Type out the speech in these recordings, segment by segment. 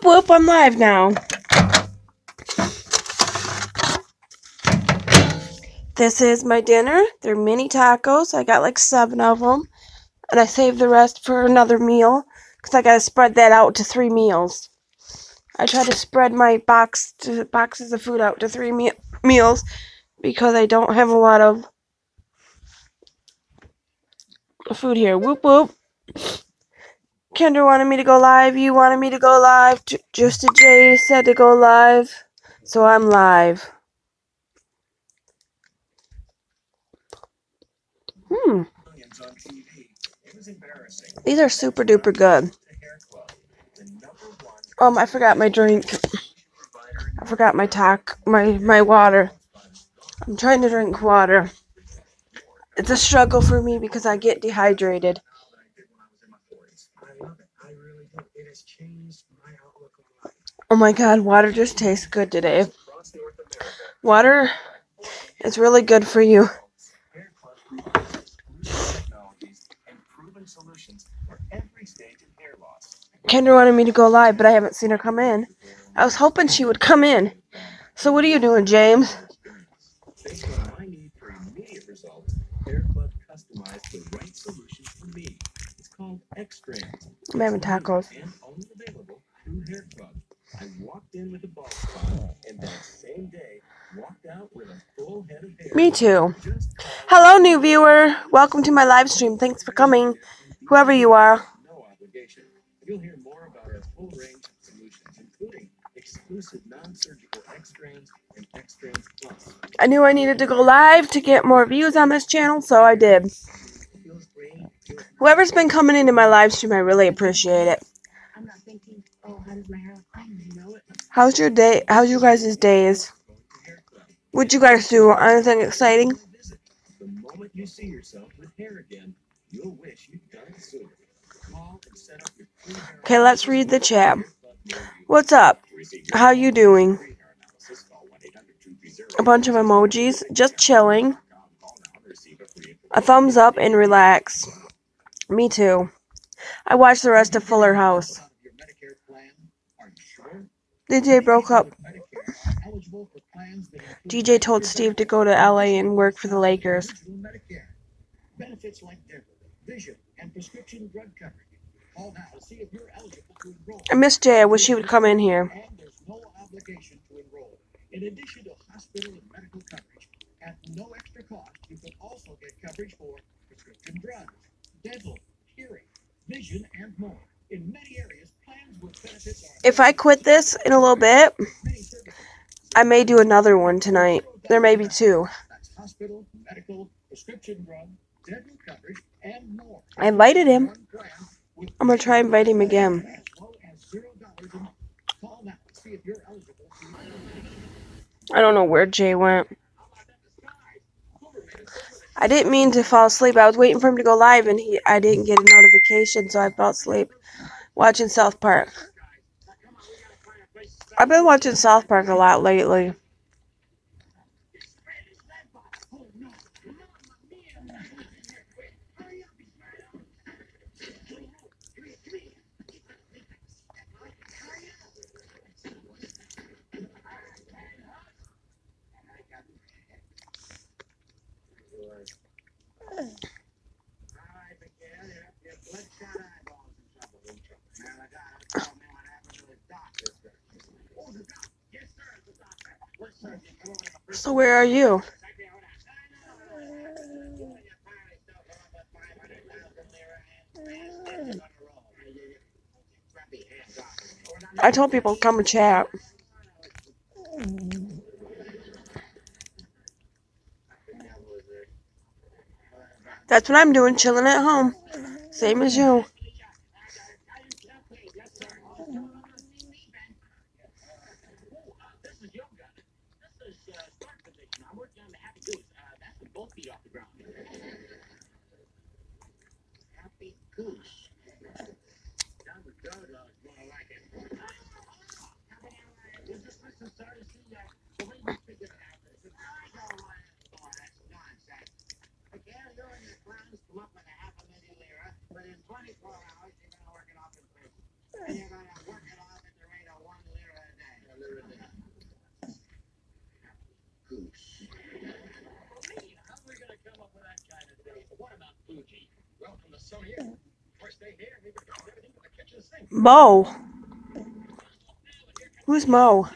Whoop whoop, I'm live now. This is my dinner. They're mini tacos. I got like 7 of them. And I saved the rest for another meal. Because I got to spread that out to 3 meals. I try to spread my boxes of food out to 3 meals. Because I don't have a lot of food here. Whoop whoop. Kendra wanted me to go live. You wanted me to go live. Just J said to go live. So I'm live. These are super duper good. I forgot my drink. I forgot my water. I'm trying to drink water. It's a struggle for me because I get dehydrated. Oh my god, water just tastes good today. Water is really good for you. Kendra wanted me to go live, but I haven't seen her come in. I was hoping she would come in. So what are you doing, James? I'm having tacos. Me too. Hello, new viewer. Welcome to my live stream. Thanks for coming, whoever you are. You'll hear more about our full range of solutions, including exclusive non-surgical X-Strands and X-Strands Plus. I knew I needed to go live to get more views on this channel, so I did. Whoever's been coming into my live stream, I really appreciate it. How's your day? How's you guys' days? What'd you guys do? Anything exciting? The moment you see yourself with hair again, you'll wish you'd done it sooner. Okay, let's read the chat. What's up? How you doing? A bunch of emojis. Just chilling. A thumbs up and relax. Me too. I watched the rest of Fuller House. DJ broke up. DJ told Steve to go to LA and work for the Lakers. I miss Jay. I wish he would come in here. In addition to hospital and medical coverage, at no extra cost, you can also get coverage for prescription drugs, dental, hearing, vision, and more. In many areas, plans with benefits are... If I quit this in a little bit, I may do another one tonight. There may be 2. That's hospital, medical, prescription drugs, dental coverage, and more. I invited him. I'm going to try invite him again. I don't know where Jay went. I didn't mean to fall asleep. I was waiting for him to go live, and I didn't get a notification, so I fell asleep watching South Park. I've been watching South Park a lot lately. So where are you? I told people come and chat. That's what I'm doing, chilling at home. Same as you. Mo. Who's Mo?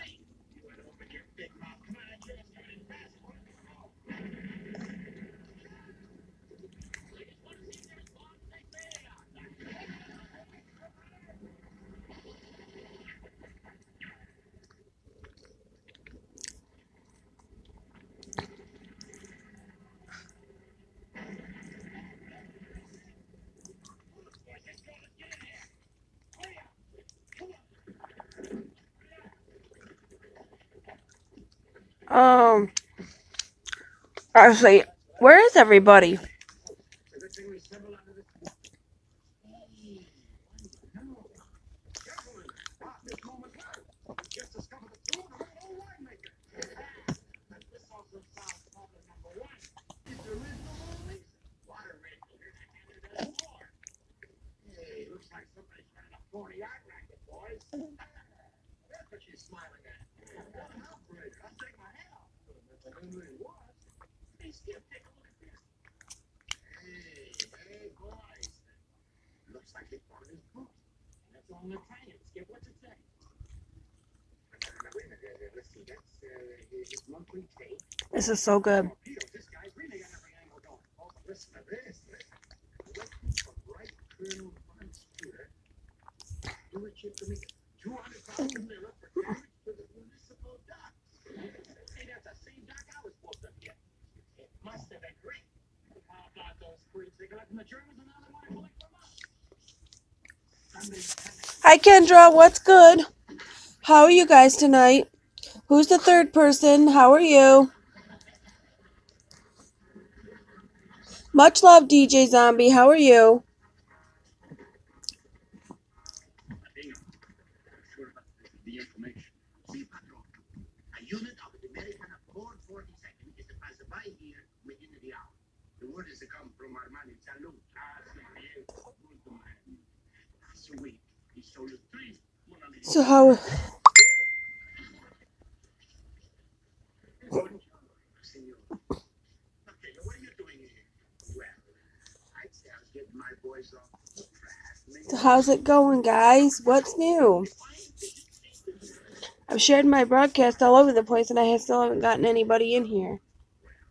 Actually, where is everybody? This is so good. Hi Kendra, what's good? How are you guys tonight? Who's the third person? How are you? Much love, DJ Zombie. How are you? So how... So how's it going, guys? What's new? I've shared my broadcast all over the place, and I still haven't gotten anybody in here,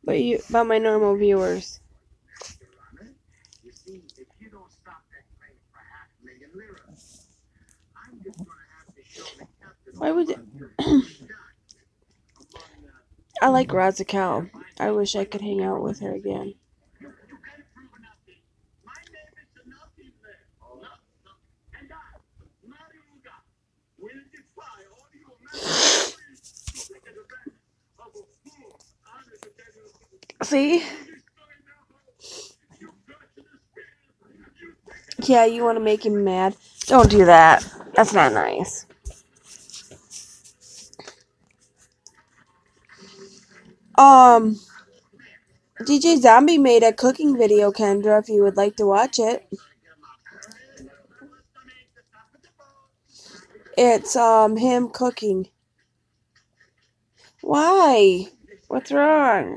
but my normal viewers. Why would it? I like Razakel. I wish I could hang out with her again. See? Yeah, you want to make him mad? Don't do that. That's not nice. DJ Zombie made a cooking video, Kendra, if you would like to watch it. It's him cooking. Why? What's wrong?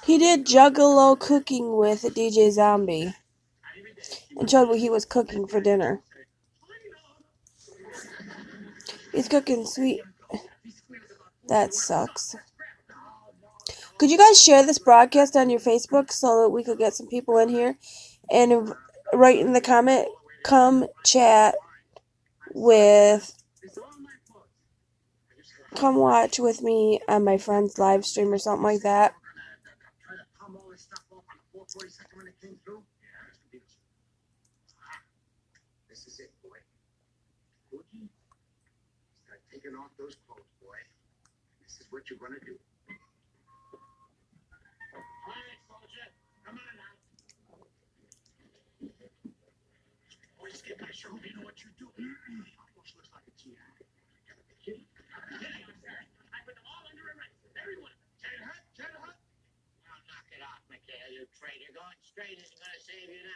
He did Juggalo cooking with DJ Zombie and showed what he was cooking for dinner. He's cooking sweet. That sucks. Could you guys share this broadcast on your Facebook so that we could get some people in here? And write in the comment, come watch with me on my friend's live stream or something like that.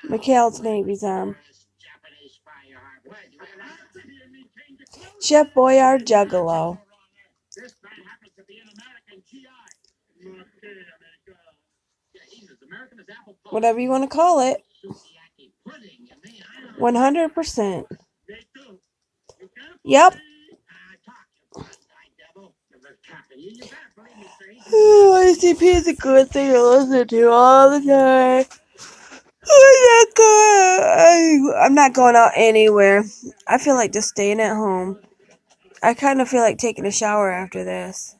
Mikhail's Navy's on. Chef Boyard Juggalo. Whatever you want to call it. 100%. Yep. ICP is a good thing to listen to all the time. I'm not going out anywhere. I feel like just staying at home. I kind of feel like taking a shower after this.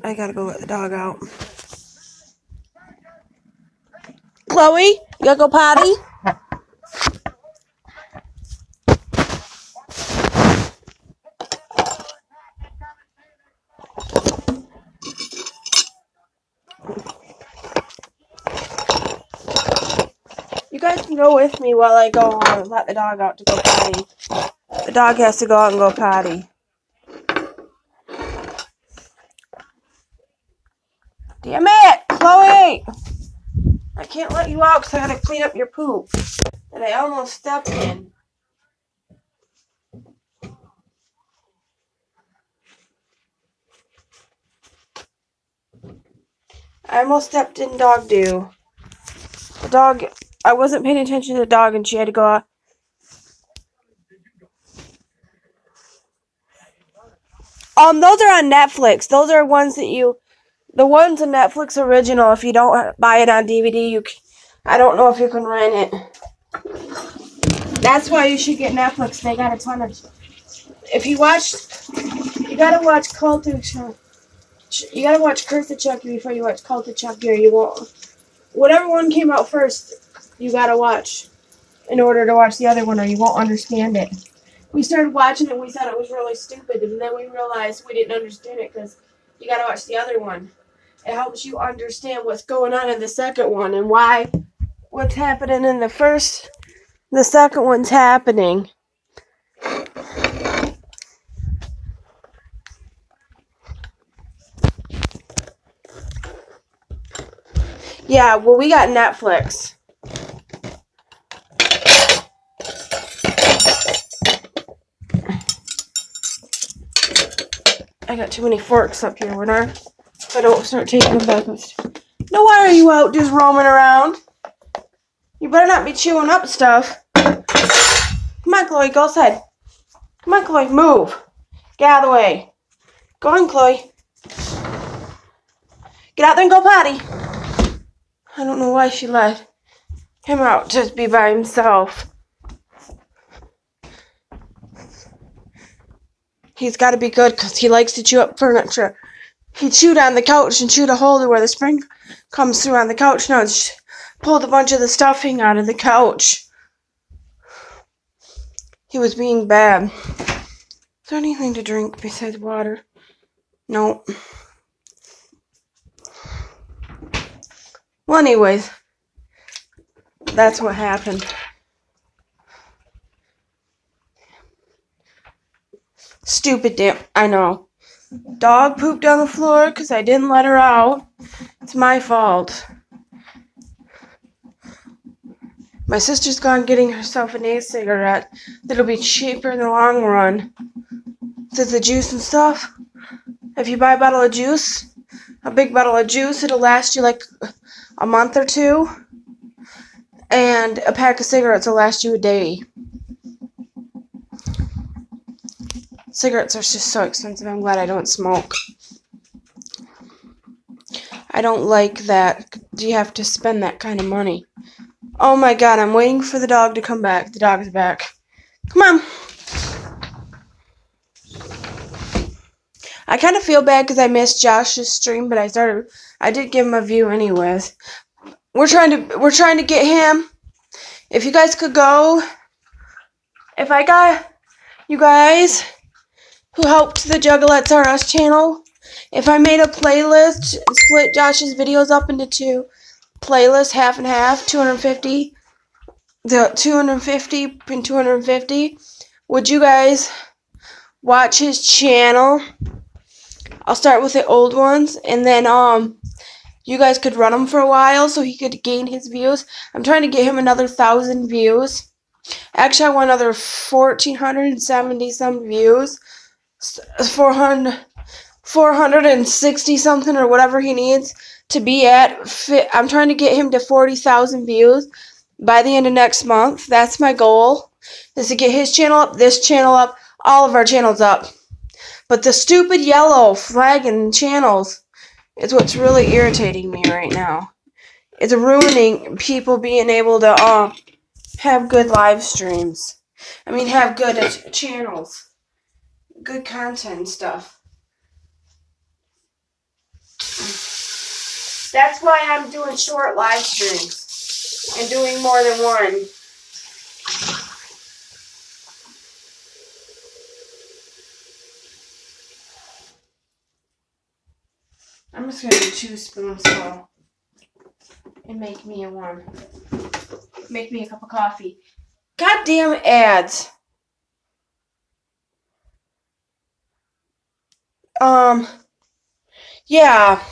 I gotta go let the dog out. Chloe, you gotta go potty? You guys can go with me while I go let the dog out to go potty. The dog has to go out and go potty. Damn it, Chloe! I can't let you out because I gotta clean up your poop that I almost stepped in. I almost stepped in dog doo. The dog, I wasn't paying attention to the dog and she had to go out. Those are on Netflix. Those are ones that the ones on Netflix original. If you don't buy it on DVD, I don't know if you can rent it. That's why you should get Netflix. They got a ton of. If you gotta watch Cult of Chucky. You gotta watch Curse of Chucky before you watch Cult of Chucky, or you won't. Whatever one came out first, you gotta watch in order to watch the other one, or you won't understand it. We started watching it and we thought it was really stupid, and then we realized we didn't understand it because you gotta watch the other one. It helps you understand what's going on in the second one and why what's happening in the second one's happening. Yeah, well, we got Netflix. I got too many forks up here, Winner. If I don't start taking them back. No, why are you out just roaming around? You better not be chewing up stuff. Come on, Chloe, go outside. Come on, Chloe, move. Get out of the way. Go on, Chloe. Get out there and go potty. I don't know why she let him out to be by himself. He's got to be good because he likes to chew up furniture. He chewed on the couch and chewed a hole where the spring comes through on the couch. Now it's pulled a bunch of the stuffing out of the couch. He was being bad. Is there anything to drink besides water? No. Well, anyways, that's what happened. Stupid damn. I know. Dog pooped on the floor because I didn't let her out. It's my fault. My sister's gone getting herself an e-cigarette that'll be cheaper in the long run. So the juice and stuff. If you buy a bottle of juice, a big bottle of juice, it'll last you like a month or two. And a pack of cigarettes will last you a day. Cigarettes are just so expensive. I'm glad I don't smoke. I don't like that. You have to spend that kind of money. Oh my god, I'm waiting for the dog to come back. The dog's back. Come on. I kind of feel bad because I missed Josh's stream, but I did give him a view anyways. We're trying to get him. If you guys could go. If I got you guys who helped the TheJuggalettesRUs channel, if I made a playlist and split Josh's videos up into two, playlist half and half, 250. The 250 and 250. Would you guys watch his channel? I'll start with the old ones, and then you guys could run him for a while so he could gain his views. I'm trying to get him another 1,000 views. Actually, I want another 1,470 some views. 460 something or whatever he needs to be at. I'm trying to get him to 40,000 views by the end of next month. That's my goal, is to get his channel up, this channel up, all of our channels up. But the stupid yellow flagging channels is what's really irritating me right now. It's ruining people being able to have good live streams. I mean, have good channels. Good content and stuff. That's why I'm doing short live streams and doing more than one. I'm just going to do 2 spoons full and make me a one. Make me a cup of coffee. Goddamn ads. Yeah.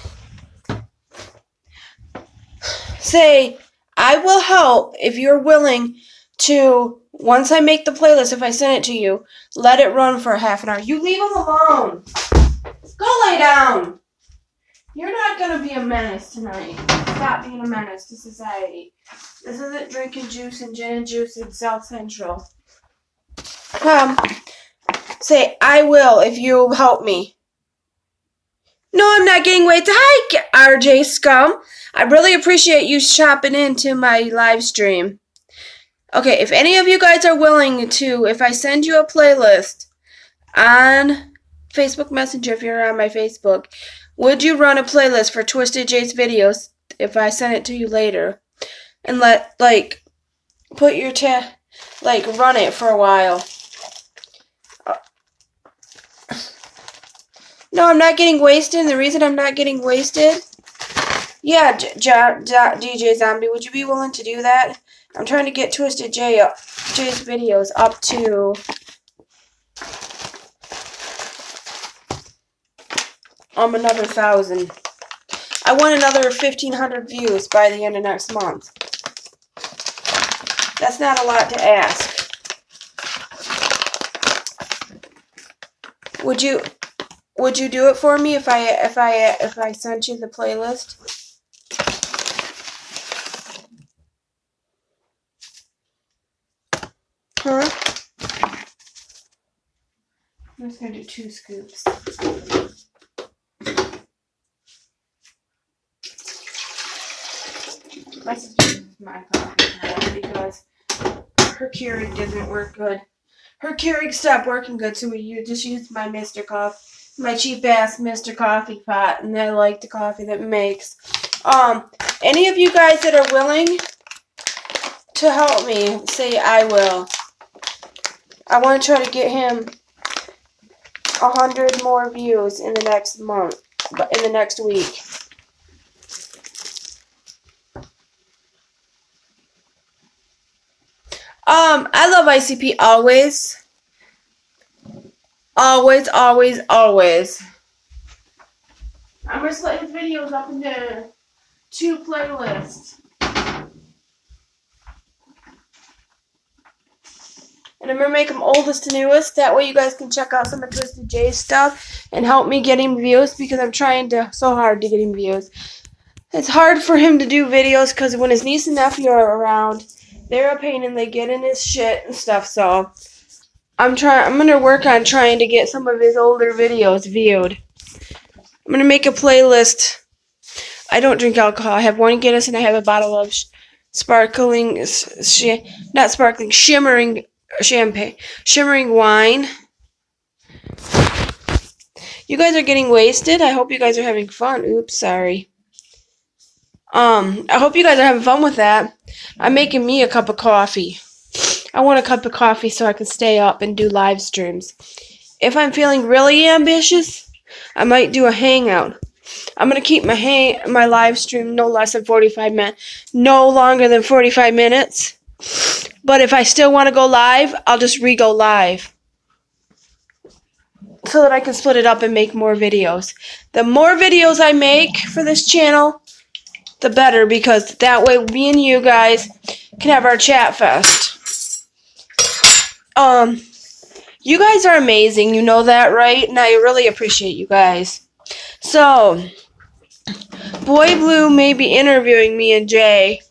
Say, I will help if you're willing to, once I make the playlist, if I send it to you, let it run for half an hour. You leave them alone. Go lay down. You're not going to be a menace tonight. Stop being a menace to society. This isn't drinking juice and gin and juice in South Central. Say, I will if you help me. No, I'm not getting weight. Hi, RJ Scum. I really appreciate you shopping into my live stream. Okay, if any of you guys are willing to, if I send you a playlist on Facebook Messenger, if you're on my Facebook, would you run a playlist for Twisted J's videos if I send it to you later? And run it for a while. No, I'm not getting wasted. And the reason I'm not getting wasted, yeah, DJ Zombie, would you be willing to do that? I'm trying to get Twisted J's videos up to another 1,000. I want another 1,500 views by the end of next month. That's not a lot to ask. Would you do it for me if I sent you the playlist? Huh? I'm just gonna do 2 scoops. My sister uses my coffee because her Keurig doesn't work good. Her Keurig stopped working good, so we just used my Mr. Coffee, my cheap ass Mr. Coffee pot, and I like the coffee that it makes. Any of you guys that are willing to help me, say I will. I want to try to get him 100 more views in the next month, in the next week. I love ICP always. Always, always, always. I'm going to split his videos up into 2 playlists. And I'm going to make them oldest to newest. That way you guys can check out some of Twisted J's stuff and help me get him views, because I'm trying so hard to get him views. It's hard for him to do videos because when his niece and nephew are around, they're a pain and they get in his shit and stuff. So I'm going to work on trying to get some of his older videos viewed. I'm going to make a playlist. I don't drink alcohol. I have 1 Guinness and I have a bottle of shimmering champagne, shimmering wine. You guys are getting wasted. I hope you guys are having fun. Oops, sorry. I hope you guys are having fun with that. I'm making me a cup of coffee. I want a cup of coffee so I can stay up and do live streams. If I'm feeling really ambitious, I might do a hangout. I'm going to keep my live stream no less than 45 minutes. No longer than 45 minutes. But if I still want to go live, I'll just re-go live. So that I can split it up and make more videos. The more videos I make for this channel, the better, because that way me and you guys can have our chat fest. You guys are amazing, you know that, right? And I really appreciate you guys. So, Boy Blue may be interviewing me and Jay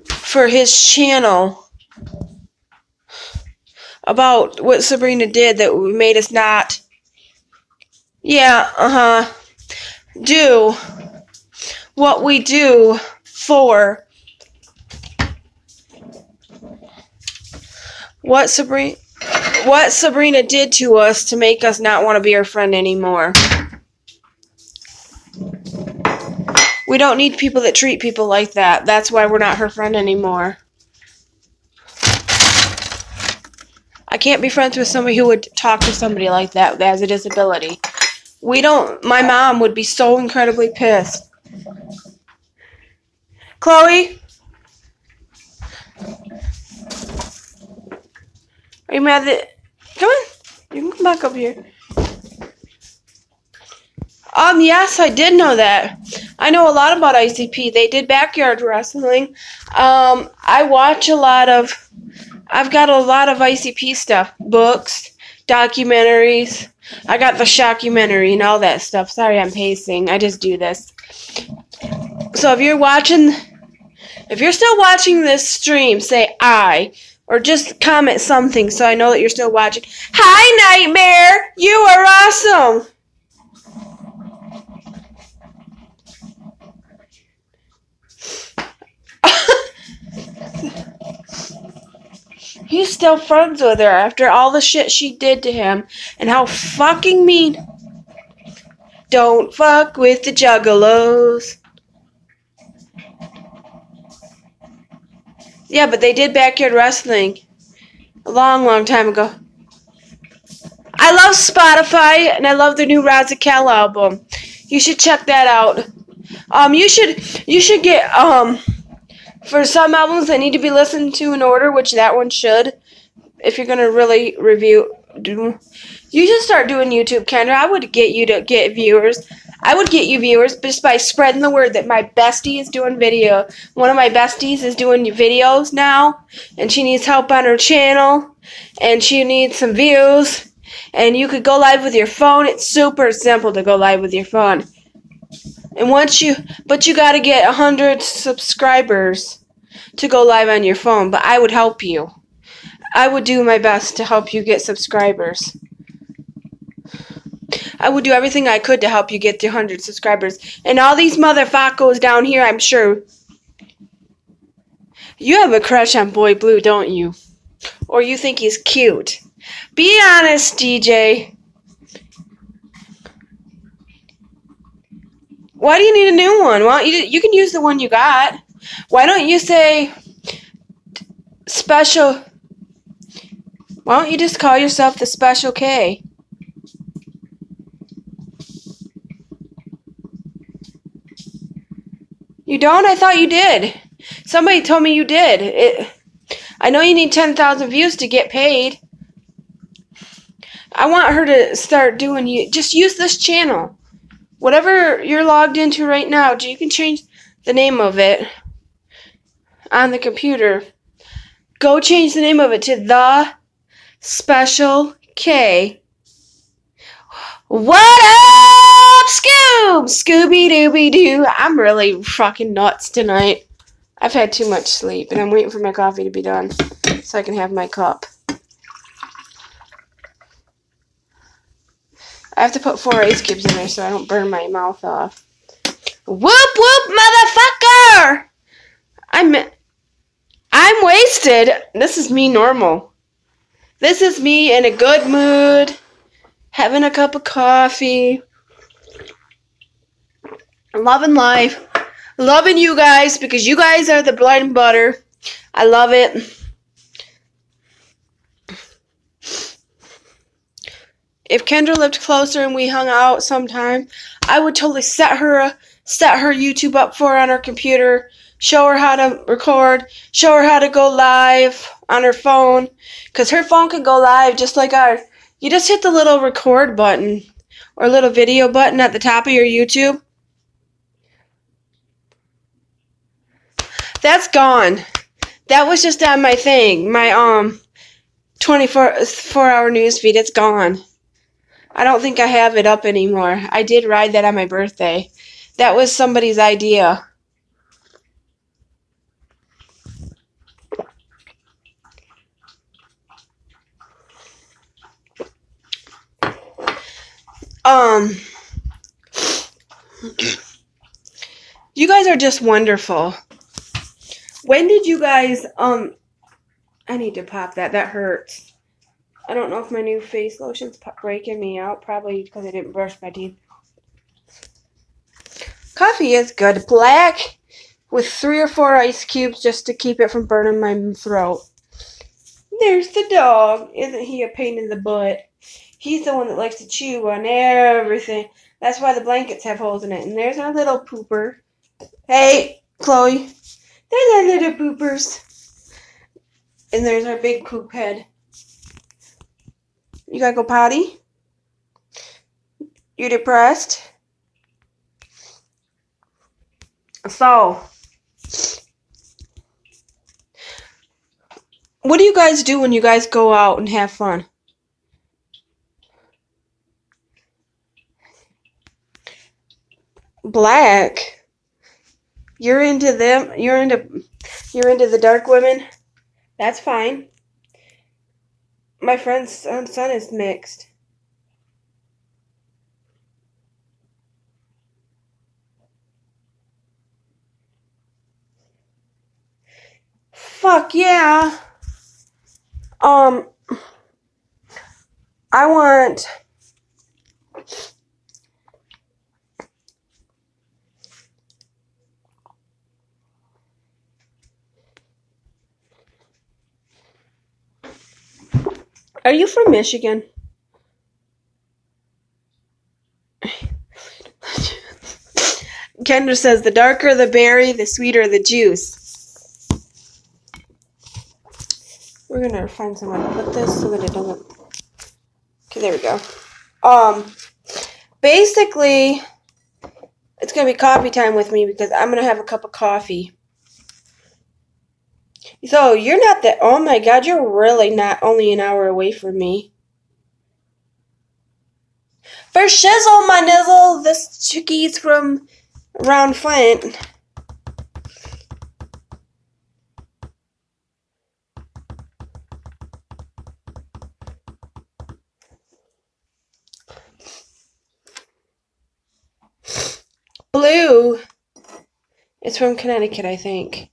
for his channel about what Sabrina did that made us not, do what we do for what Sabrina did to us to make us not want to be her friend anymore. We don't need people that treat people like that. That's why we're not her friend anymore. I can't be friends with somebody who would talk to somebody like that has a disability. My mom would be so incredibly pissed. Chloe? Are you mad that... Come on. You can come back up here. Yes, I did know that. I know a lot about ICP. They did backyard wrestling. I've got a lot of ICP stuff. Books, documentaries. I got the shockumentary and all that stuff. Sorry, I'm pacing. I just do this. So if you're still watching this stream, say I, or just comment something so I know that you're still watching. Hi, Nightmare! You are awesome! He's still friends with her after all the shit she did to him and how fucking mean. Don't fuck with the Juggalos. Yeah, but they did backyard wrestling a long, long time ago. I love Spotify and I love the new Razakel album. You should check that out. You should get for some albums that need to be listened to in order, which that one should. If you're gonna really review, you should start doing YouTube, Kendra. I would get you to get viewers. I would get you viewers just by spreading the word that my bestie is doing video. One of my besties is doing videos now, and she needs help on her channel, and she needs some views. And you could go live with your phone. It's super simple to go live with your phone. And but you gotta get 100 subscribers to go live on your phone. But I would help you. I would do my best to help you get subscribers. I would do everything I could to help you get the 100 subscribers. And all these motherfuckers down here, I'm sure. You have a crush on Boy Blue, don't you? Or you think he's cute? Be honest, DJ. Why do you need a new one? Well, you can use the one you got. Why don't you say special? Why don't you just call yourself the Special K? You don't? I thought you did. Somebody told me you did. I know you need 10,000 views to get paid. I want her to start doing you. Just use this channel. Whatever you're logged into right now, you can change the name of it on the computer. Go change the name of it to The Special K. What up, Scoob? Scooby-Dooby-Doo. I'm really fucking nuts tonight. I've had too much sleep, and I'm waiting for my coffee to be done so I can have my cup. I have to put 4 ice cubes in there so I don't burn my mouth off. Whoop, whoop, motherfucker! I'm wasted. This is me normal. This is me in a good mood, having a cup of coffee, loving life, loving you guys because you guys are the bread and butter. I love it. if Kendra lived closer and we hung out sometime, I would totally set her YouTube up for her on her computer, show her how to record, show her how to go live on her phone, because her phone can go live just like ours. You just hit the little record button or little video button at the top of your YouTube. That's gone. That was just on my thing, my 24-hour news feed. It's gone. I don't think I have it up anymore. I did ride that on my birthday. That was somebody's idea. You guys are just wonderful. When did you guys, I need to pop that. That hurts. I don't know if my new face lotion's breaking me out. Probably because I didn't brush my teeth. Coffee is good. Black with 3 or 4 ice cubes just to keep it from burning my throat. There's the dog. Isn't he a pain in the butt? He's the one that likes to chew on everything. That's why the blankets have holes in it. And there's our little pooper. Hey, Chloe. There's our little poopers. And there's our big poop head. You gotta go potty? You depressed? So, what do you guys do when you guys go out and have fun? Black? You're into them? You're into the dark women? That's fine. My friend's son is mixed. Fuck yeah. I want... Are you from Michigan? Kendra says, the darker the berry, the sweeter the juice. We're going to find somewhere to put this so that it doesn't... Okay, there we go. Basically, it's going to be coffee time with me because I'm going to have a cup of coffee. So, you're not that... Oh my god, you're really not only an hour away from me. For shizzle, my nizzle, this chickie's from around Flint. Blue is from Connecticut, I think.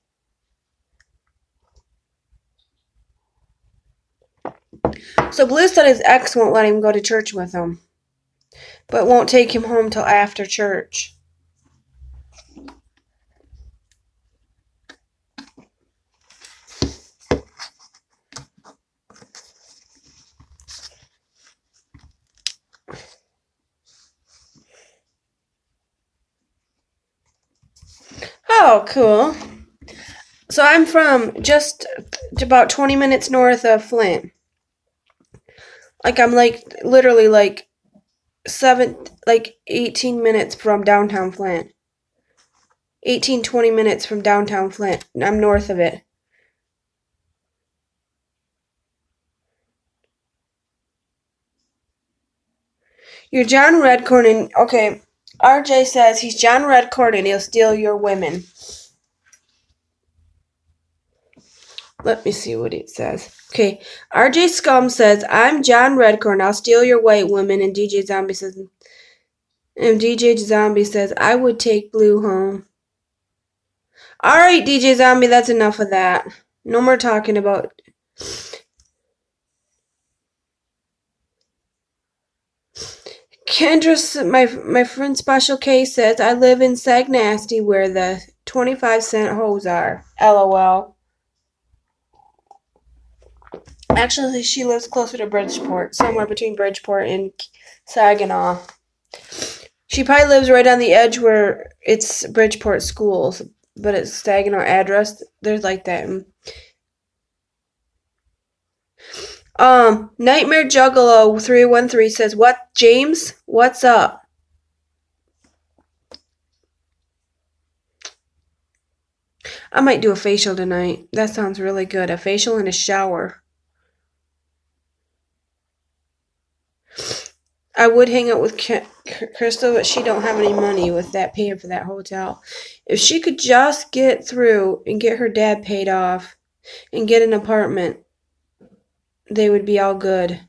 So Blue said his ex won't let him go to church with him, but won't take him home till after church. Oh, cool. So I'm from just about 20 minutes north of Flint. Like I'm literally 18 minutes from downtown Flint. 20 minutes from downtown Flint. I'm north of it. You're John Redcorn and... Okay, RJ says he's John Redcorn and he'll steal your women. Let me see what it says. Okay, RJ Scum says, I'm John Redcorn, I'll steal your white women, and DJ Zombie says, I would take Blue home. Alright, DJ Zombie, that's enough of that. No more talking about... Kendra, my friend Special K says, I live in Sagnasty where the 25-cent hoes are. LOL. Actually, she lives closer to Bridgeport, somewhere between Bridgeport and Saginaw. She probably lives right on the edge where it's Bridgeport schools, but it's Saginaw address. There's like that. Nightmare Juggalo 313 says, "What, James? What's up?" I might do a facial tonight. That sounds really good. A facial and a shower. I would hang out with Crystal, but she don't have any money with that paying for that hotel. If she could just get through and get her dad paid off and get an apartment, they would be all good.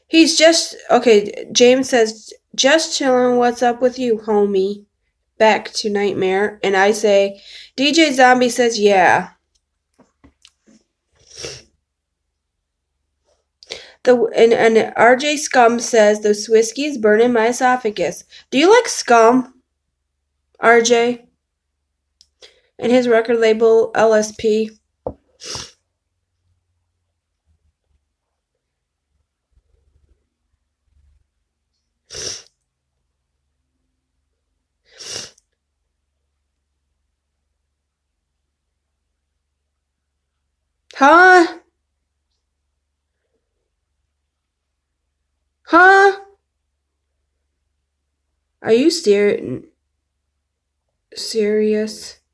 He's just, okay, James says, "Just chilling, what's up with you, homie?" Back to Nightmare. And I say, DJ Zombie says, "Yeah." And RJ Scum says, "The whiskey is burning my esophagus." Do you like Scum, RJ? And his record label, LSP. Huh? Huh? Are you serious?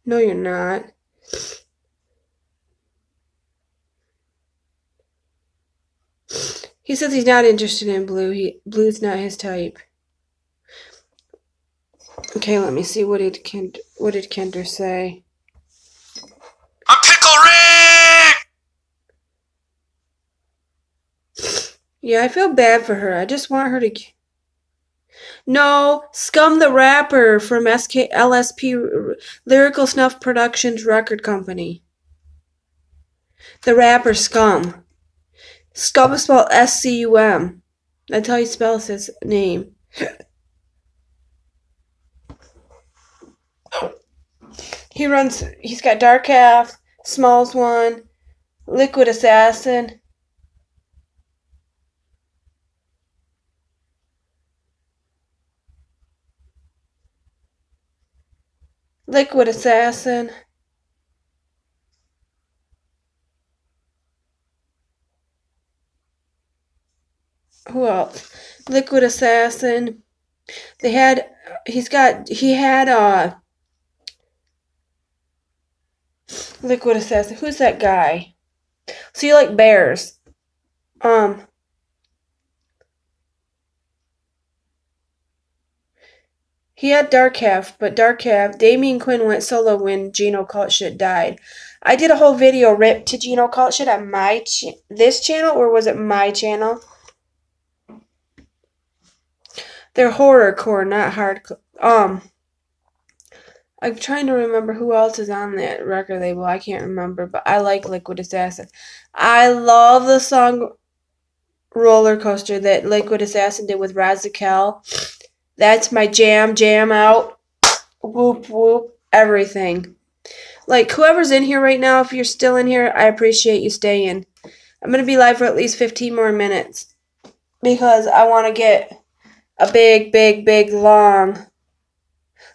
No, you're not. He says he's not interested in blue. Blue's not his type. Okay, let me see. What did Kendra say? I'm Pickle Rick! Yeah, I feel bad for her. I just want her to... No, Scum the Rapper from LSP Lyrical Snuff Productions Record Company. The rapper Scum. Scum is spelled SCUM. That's how he spells his name. He's got Dark Half, Smalls One, Liquid Assassin. Liquid Assassin. Who else? Liquid Assassin. He had Liquid Assassin. Who's that guy? So you like bears? He had Dark Half, but Dark Half, Damian Quinn went solo when Gino Cultshit died. I did a whole video ripped to Gino Cultshit on this channel, or was it my channel? They're horrorcore, not hardcore. I'm trying to remember who else is on that record label. I can't remember, but I like Liquid Assassin. I love the song Roller Coaster that Liquid Assassin did with Razakel. That's my jam out. Whoop, whoop, everything. Like, whoever's in here right now, if you're still in here, I appreciate you staying. I'm going to be live for at least 15 more minutes because I want to get a big, long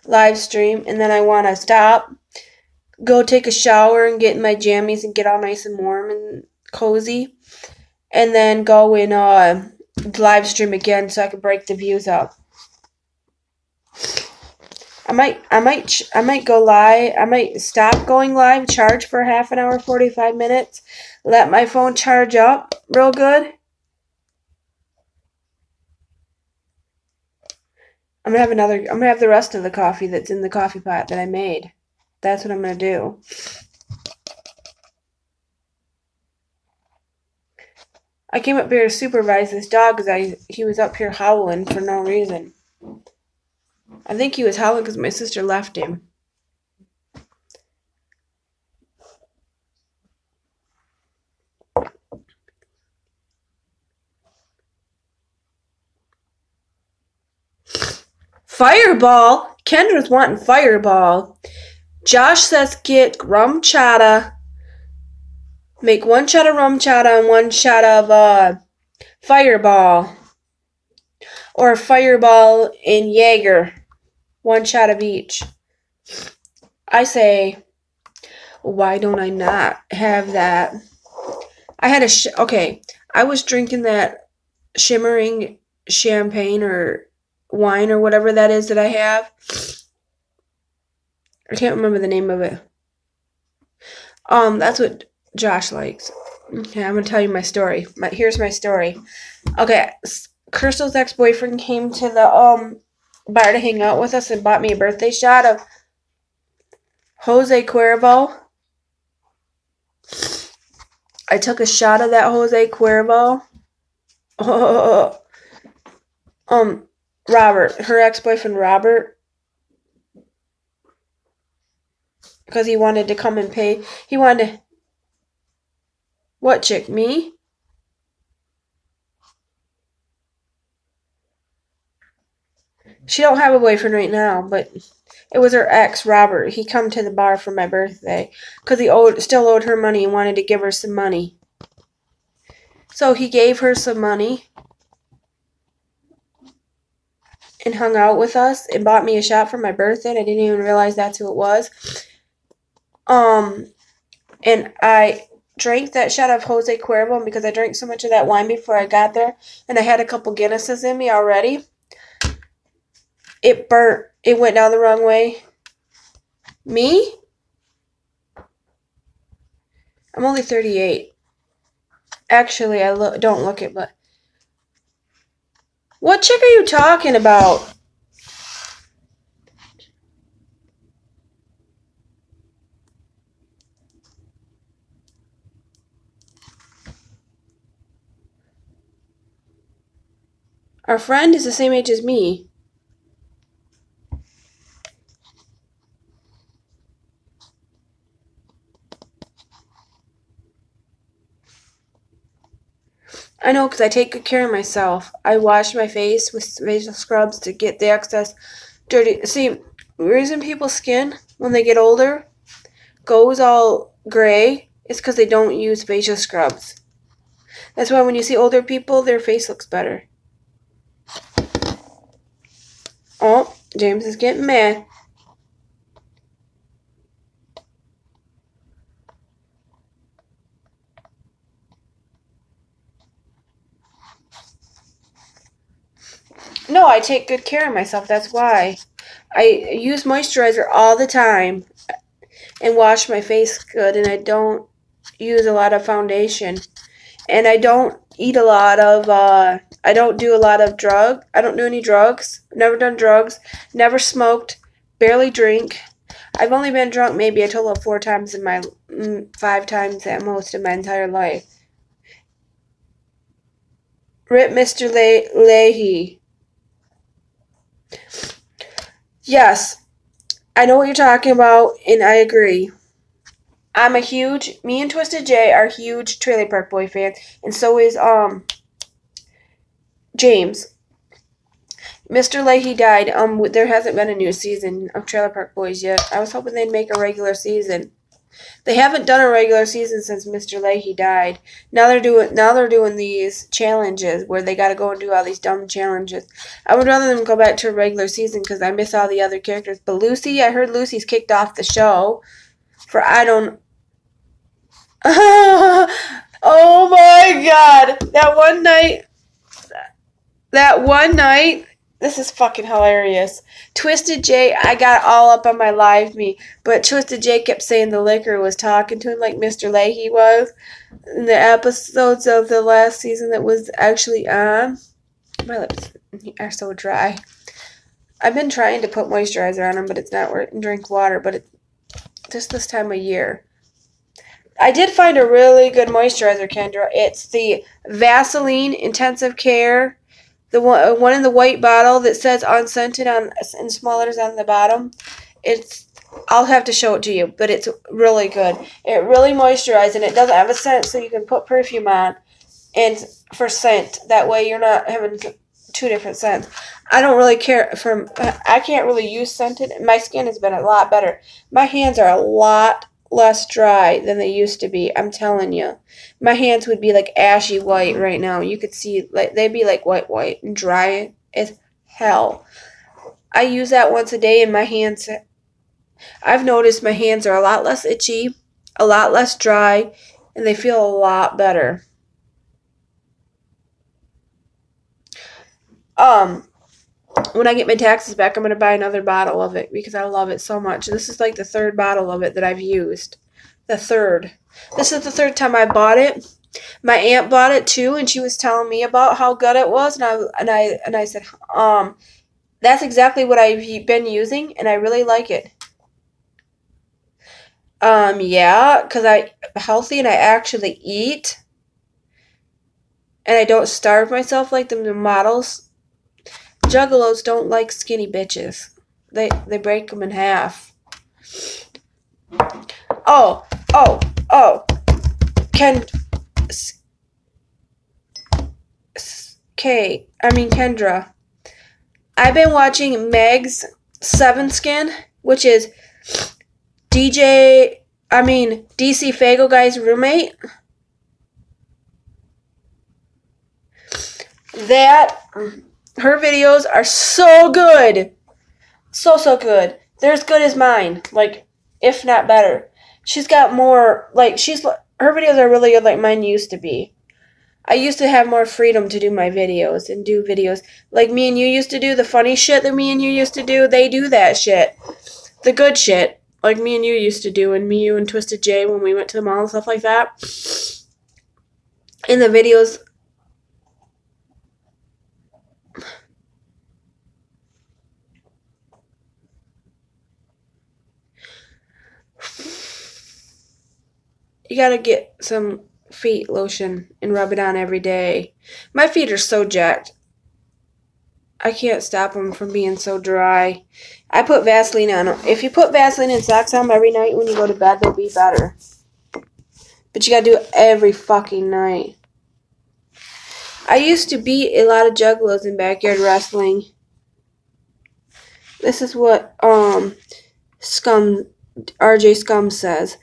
live stream, and then I want to stop, go take a shower and get in my jammies and get all nice and warm and cozy, and then go in live stream again so I can break the views up. I might go live. I might stop going live, charge for half an hour, 45 minutes, let my phone charge up real good. I'm gonna have the rest of the coffee that's in the coffee pot that I made. That's what I'm gonna do. I came up here to supervise this dog because he was up here howling for no reason. I think he was howling because my sister left him. Fireball? Kendra's wanting Fireball. Josh says get rum chata. Make 1 shot of rum chata and 1 shot of Fireball. Or Fireball and Jaeger. 1 shot of each. I say, why don't I not have that? I had okay, I was drinking that shimmering champagne or wine or whatever that is that I have. I can't remember the name of it. That's what Josh likes. Okay, I'm gonna tell you my story. Here's my story. Okay, Crystal's ex-boyfriend came to the bar to hang out with us and bought me a birthday shot of Jose Cuervo. I took a shot of that Jose Cuervo. Robert, her ex-boyfriend Robert, because he wanted to come and pay. He wanted to... What chick, me? She don't have a boyfriend right now, but it was her ex, Robert. He come to the bar for my birthday because he still owed her money and wanted to give her some money. So he gave her some money and hung out with us and bought me a shot for my birthday. And I didn't even realize that's who it was. And I drank that shot of Jose Cuervo, and because I drank so much of that wine before I got there, and I had a couple Guinnesses in me already, it burnt. It went down the wrong way. Me? I'm only 38. Actually, I don't look it, but... What chick are you talking about? Our friend is the same age as me. I know, because I take good care of myself. I wash my face with facial scrubs to get the excess dirty. See, the reason people's skin, when they get older, goes all gray is because they don't use facial scrubs. That's why when you see older people, their face looks better. Oh, James is getting mad. No, I take good care of myself. That's why. I use moisturizer all the time and wash my face good, and I don't use a lot of foundation. And I don't eat a lot of, I don't do a lot of I don't do any drugs. Never done drugs. Never smoked. Barely drink. I've only been drunk maybe a total of 4 times in my, 5 times at most in my entire life. Rip Mr. Leahy. Yes, I know what you're talking about, and I agree. Me and Twisted J are huge Trailer Park Boy fans, and so is, James. Mr. Leahy died. There hasn't been a new season of Trailer Park Boys yet. I was hoping they'd make a regular season. They haven't done a regular season since Mr. Leahy died. Now they're doing these challenges where they got to go and do all these dumb challenges. I would rather them go back to a regular season because I miss all the other characters. But Lucy, I heard Lucy's kicked off the show for oh my God! That one night. This is fucking hilarious. Twisted J, I got all up on my live me, but Twisted J kept saying the liquor was talking to him like Mr. Leahy was in the episodes of the last season that was actually on. My lips are so dry. I've been trying to put moisturizer on them, but it's not working. Drink water, but it's just this time of year. I did find a really good moisturizer, Kendra. It's the Vaseline Intensive Care. The one in the white bottle that says unscented in small letters on the bottom. I'll have to show it to you, but it's really good. It really moisturizes, and it doesn't have a scent, so you can put perfume on and for scent. That way you're not having 2 different scents. I don't really care I can't really use scented. My skin has been a lot better. My hands are a lot less dry than they used to be. I'm telling you. My hands would be like ashy white right now. You could see, like, they'd be like white and dry as hell. I use that once a day and my hands, I've noticed my hands are a lot less itchy, a lot less dry, and they feel a lot better. When I get my taxes back, I'm going to buy another bottle of it because I love it so much. This is like the third bottle of it that I've used. The third. This is the third time I bought it. My aunt bought it too, and she was telling me about how good it was, and I said, that's exactly what I've been using, and I really like it. Yeah, because I'm healthy and I actually eat, and I don't starve myself like the models. Juggalos don't like skinny bitches. They break them in half. Oh. Kendra. I've been watching Meg's Seven Skin, which is DC Fago Guy's roommate. Her videos are so good. So good. They're as good as mine. Like, if not better. She's got more, like, her videos are really good like mine used to be. I used to have more freedom to do my videos and do videos like me and you used to do, the funny shit that me and you used to do. They do that shit. The good shit, like me and you used to do, and me, you, and Twisted J when we went to the mall and stuff like that. In the videos, you gotta get some feet lotion and rub it on every day. My feet are so jacked. I can't stop them from being so dry. I put Vaseline on them. If you put Vaseline and socks on them every night when you go to bed, they'll be better. But you gotta do it every fucking night. I used to beat a lot of juggalos in backyard wrestling. This is what RJ Scum says.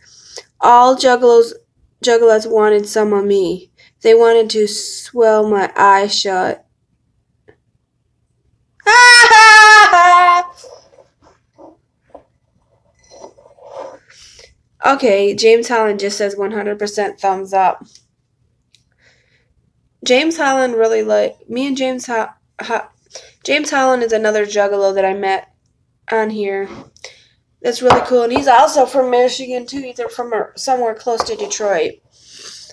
All juggalettes wanted some of me. They wanted to swell my eyes shut. Okay, James Holland just says 100% thumbs up. James Holland really me and James Holland is another juggalo that I met on here. That's really cool, and he's also from Michigan too. He's from somewhere close to Detroit.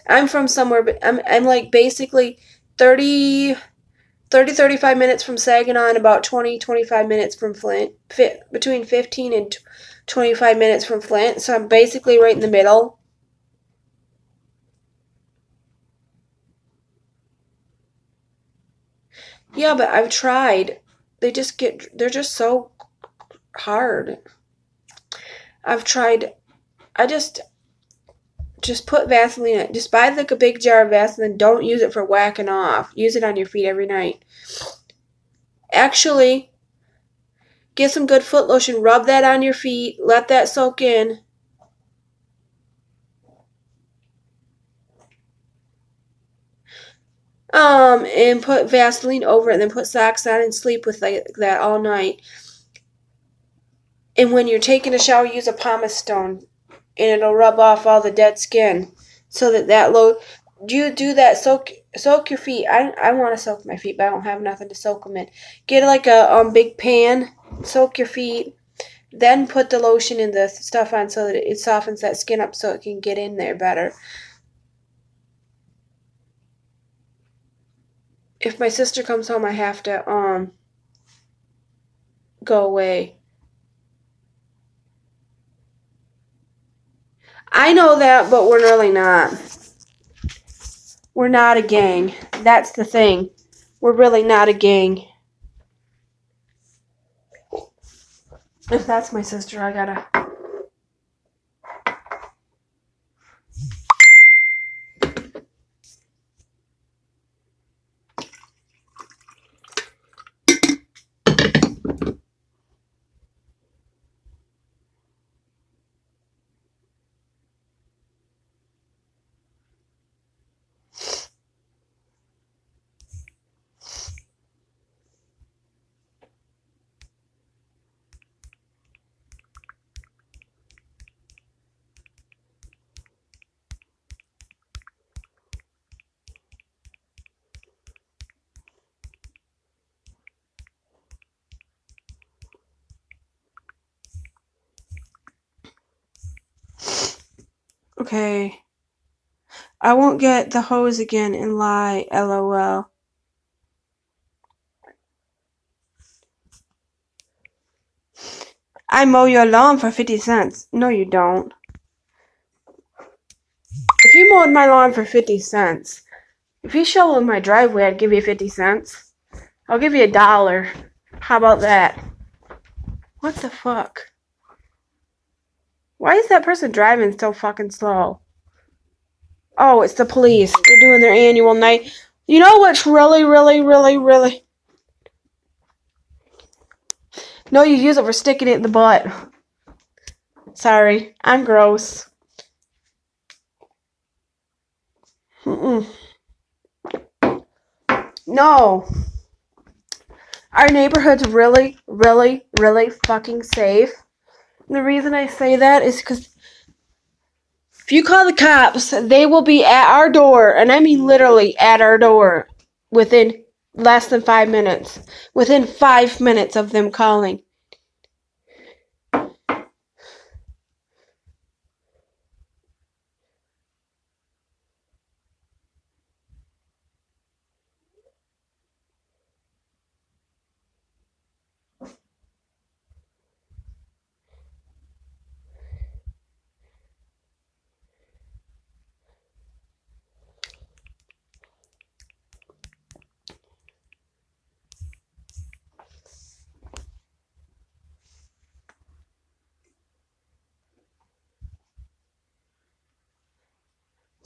I'm from somewhere, but I'm like basically 35 minutes from Saginaw and about 25 minutes from Flint. Between 15 and 25 minutes from Flint, so I'm basically right in the middle. Yeah, but I've tried. They're just so hard. I've tried. I just put Vaseline. Just buy like a big jar of Vaseline. Don't use it for whacking off. Use it on your feet every night. Actually, get some good foot lotion. Rub that on your feet. Let that soak in. And put Vaseline over it, and then put socks on and sleep with like that all night. And when you're taking a shower, use a pumice stone, and it'll rub off all the dead skin, so that you do that. Soak your feet. I want to soak my feet, but I don't have nothing to soak them in. Get like a big pan. Soak your feet. Then put the lotion and the stuff on so that it softens that skin up so it can get in there better. If my sister comes home, I have to go away. I know that, but we're really not. We're not a gang. That's the thing. We're really not a gang. If that's my sister, I gotta... Okay. I won't get the hose again and lie, LOL. I mow your lawn for 50 cents. No, you don't. If you mowed my lawn for 50 cents, if you shoveled my driveway, I'd give you 50 cents. I'll give you $1. How about that? What the fuck? Why is that person driving so fucking slow? Oh, it's the police. They're doing their annual night. You know what's really... No, you use it for sticking it in the butt. Sorry, I'm gross. No. Our neighborhood's really fucking safe. And the reason I say that is because if you call the cops, they will be at our door, and I mean literally at our door, within less than 5 minutes. Within 5 minutes of them calling.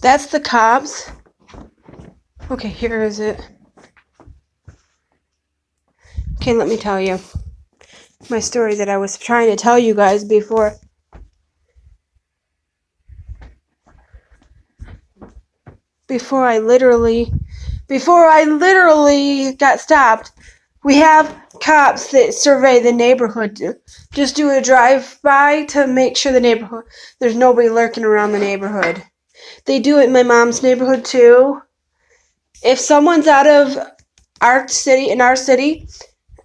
That's the cops. Okay, here is it. Okay, let me tell you my story that I was trying to tell you guys before. Before I literally got stopped. We have cops that survey the neighborhood. Just do a drive-by to make sure there's nobody lurking around the neighborhood. They do it in my mom's neighborhood too. If someone's out of our city,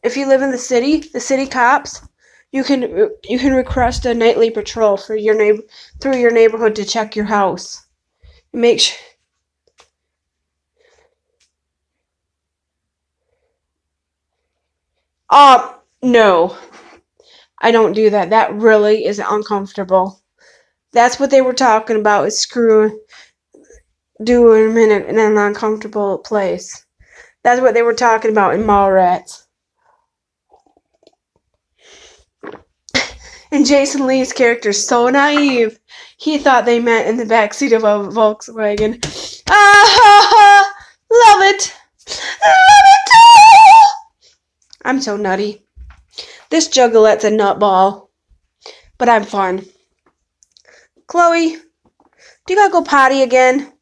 if you live in the city cops, you can request a nightly patrol for through your neighborhood to check your house. Make sure. No. I don't do that. That really is uncomfortable. That's what they were talking about, is doing them in an uncomfortable place. That's what they were talking about in Mallrats. And Jason Lee's character's so naive. He thought they meant in the backseat of a Volkswagen. Love it! Love it too! I'm so nutty. This Juggalette's a nutball. But I'm fun. Chloe, do you gotta go potty again?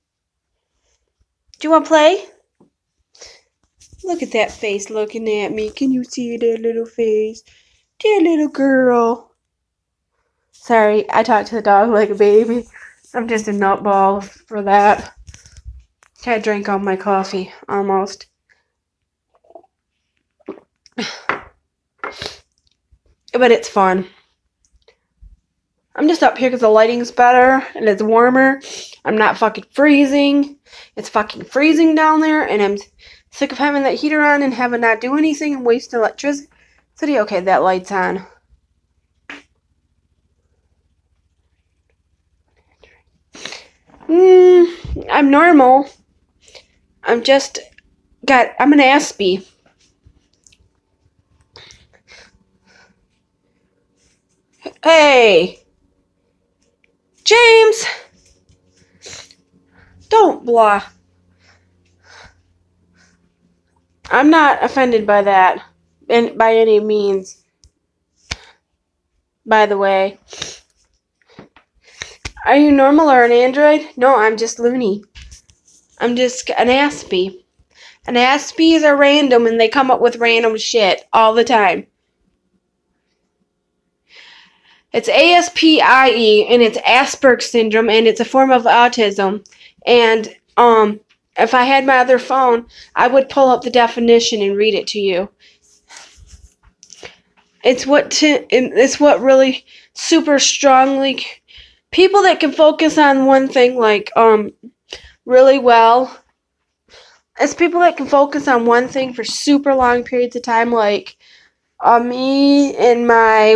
Do you want to play? Look at that face looking at me. Can you see that little face? Dear little girl. Sorry, I talk to the dog like a baby. I'm just a nutball for that. I drank all my coffee, almost. But it's fun. I'm just up here because the lighting's better and it's warmer. I'm not fucking freezing. It's fucking freezing down there, and I'm sick of having that heater on and having not do anything and waste electricity. Okay, that light's on. I'm normal. I'm an Aspie. Hey! James! Don't blah. I'm not offended by that. By any means. By the way. Are you normal or an android? No, I'm just loony. I'm just an Aspie. And Aspies are random and they come up with random shit all the time. It's ASPIE and it's Asperger's syndrome and it's a form of autism. And if I had my other phone, I would pull up the definition and read it to you. It's what really super strongly people that can focus on one thing like really well. It's people that can focus on one thing for super long periods of time, like me and my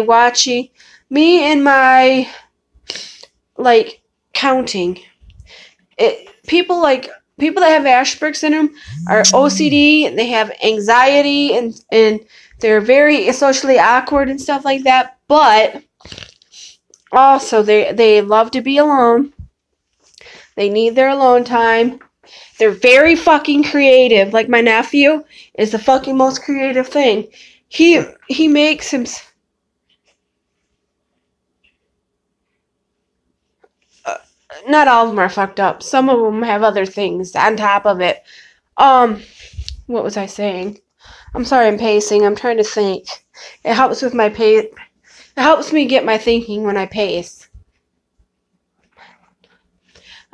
like counting. People that have Asperger's syndrome are OCD, and they have anxiety, and they're very socially awkward and stuff like that. But also, they love to be alone. They need their alone time. They're very fucking creative. Like my nephew is the fucking most creative thing. He makes him. Not all of them are fucked up. Some of them have other things on top of it. What was I saying? I'm sorry, I'm pacing. I'm trying to think. It helps with my pace. It helps me get my thinking when I pace.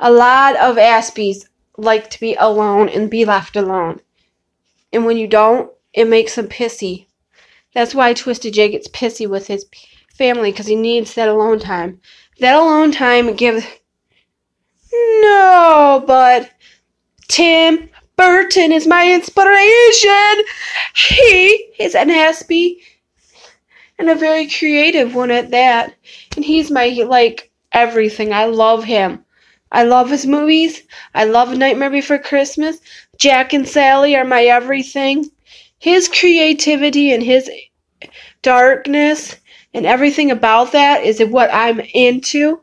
A lot of Aspies like to be alone and be left alone. And when you don't, it makes them pissy. That's why Twisted J gets pissy with his family, because he needs that alone time. That alone time gives... No, but Tim Burton is my inspiration. He is an Aspie, and a very creative one at that. And he's my, like, everything. I love him. I love his movies. I love Nightmare Before Christmas. Jack and Sally are my everything. His creativity and his darkness and everything about that is what I'm into.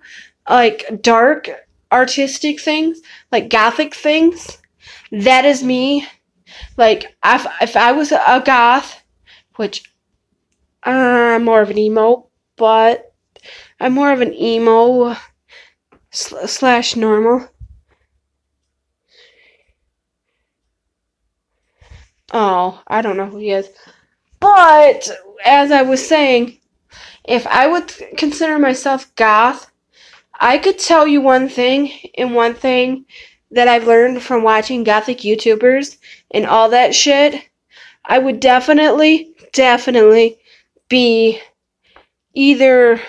Like, dark, artistic things. Like, gothic things. That is me. Like, if I was a goth, which I'm more of an emo, but I'm more of an emo slash normal. Oh, I don't know who he is. But, as I was saying, if I would consider myself goth, I could tell you one thing that I've learned from watching gothic YouTubers and all that shit. I would definitely be either...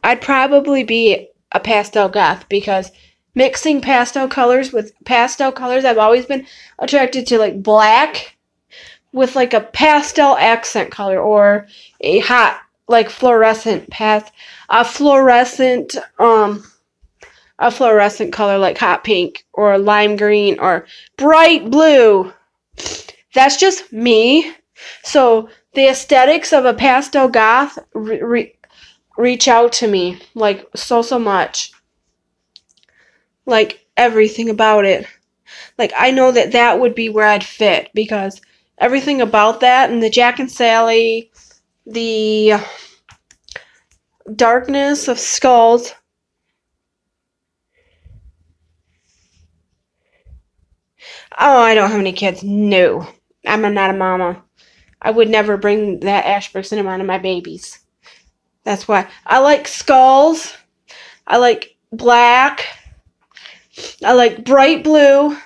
I'd probably be a pastel goth, because mixing pastel colors with pastel colors, I've always been attracted to, like, black with, like, a pastel accent color, or a hot, like, fluorescent color like hot pink or lime green or bright blue. That's just me. So the aesthetics of a pastel goth reach out to me, like, so much. Like, everything about it. Like, I know that would be where I'd fit, because everything about that, and the Jack and Sally, the darkness of skulls. Oh, I don't have any kids. No. I'm not a mama. I would never bring that Asperger's syndrome onto my babies. That's why. I like skulls. I like black. I like bright blue.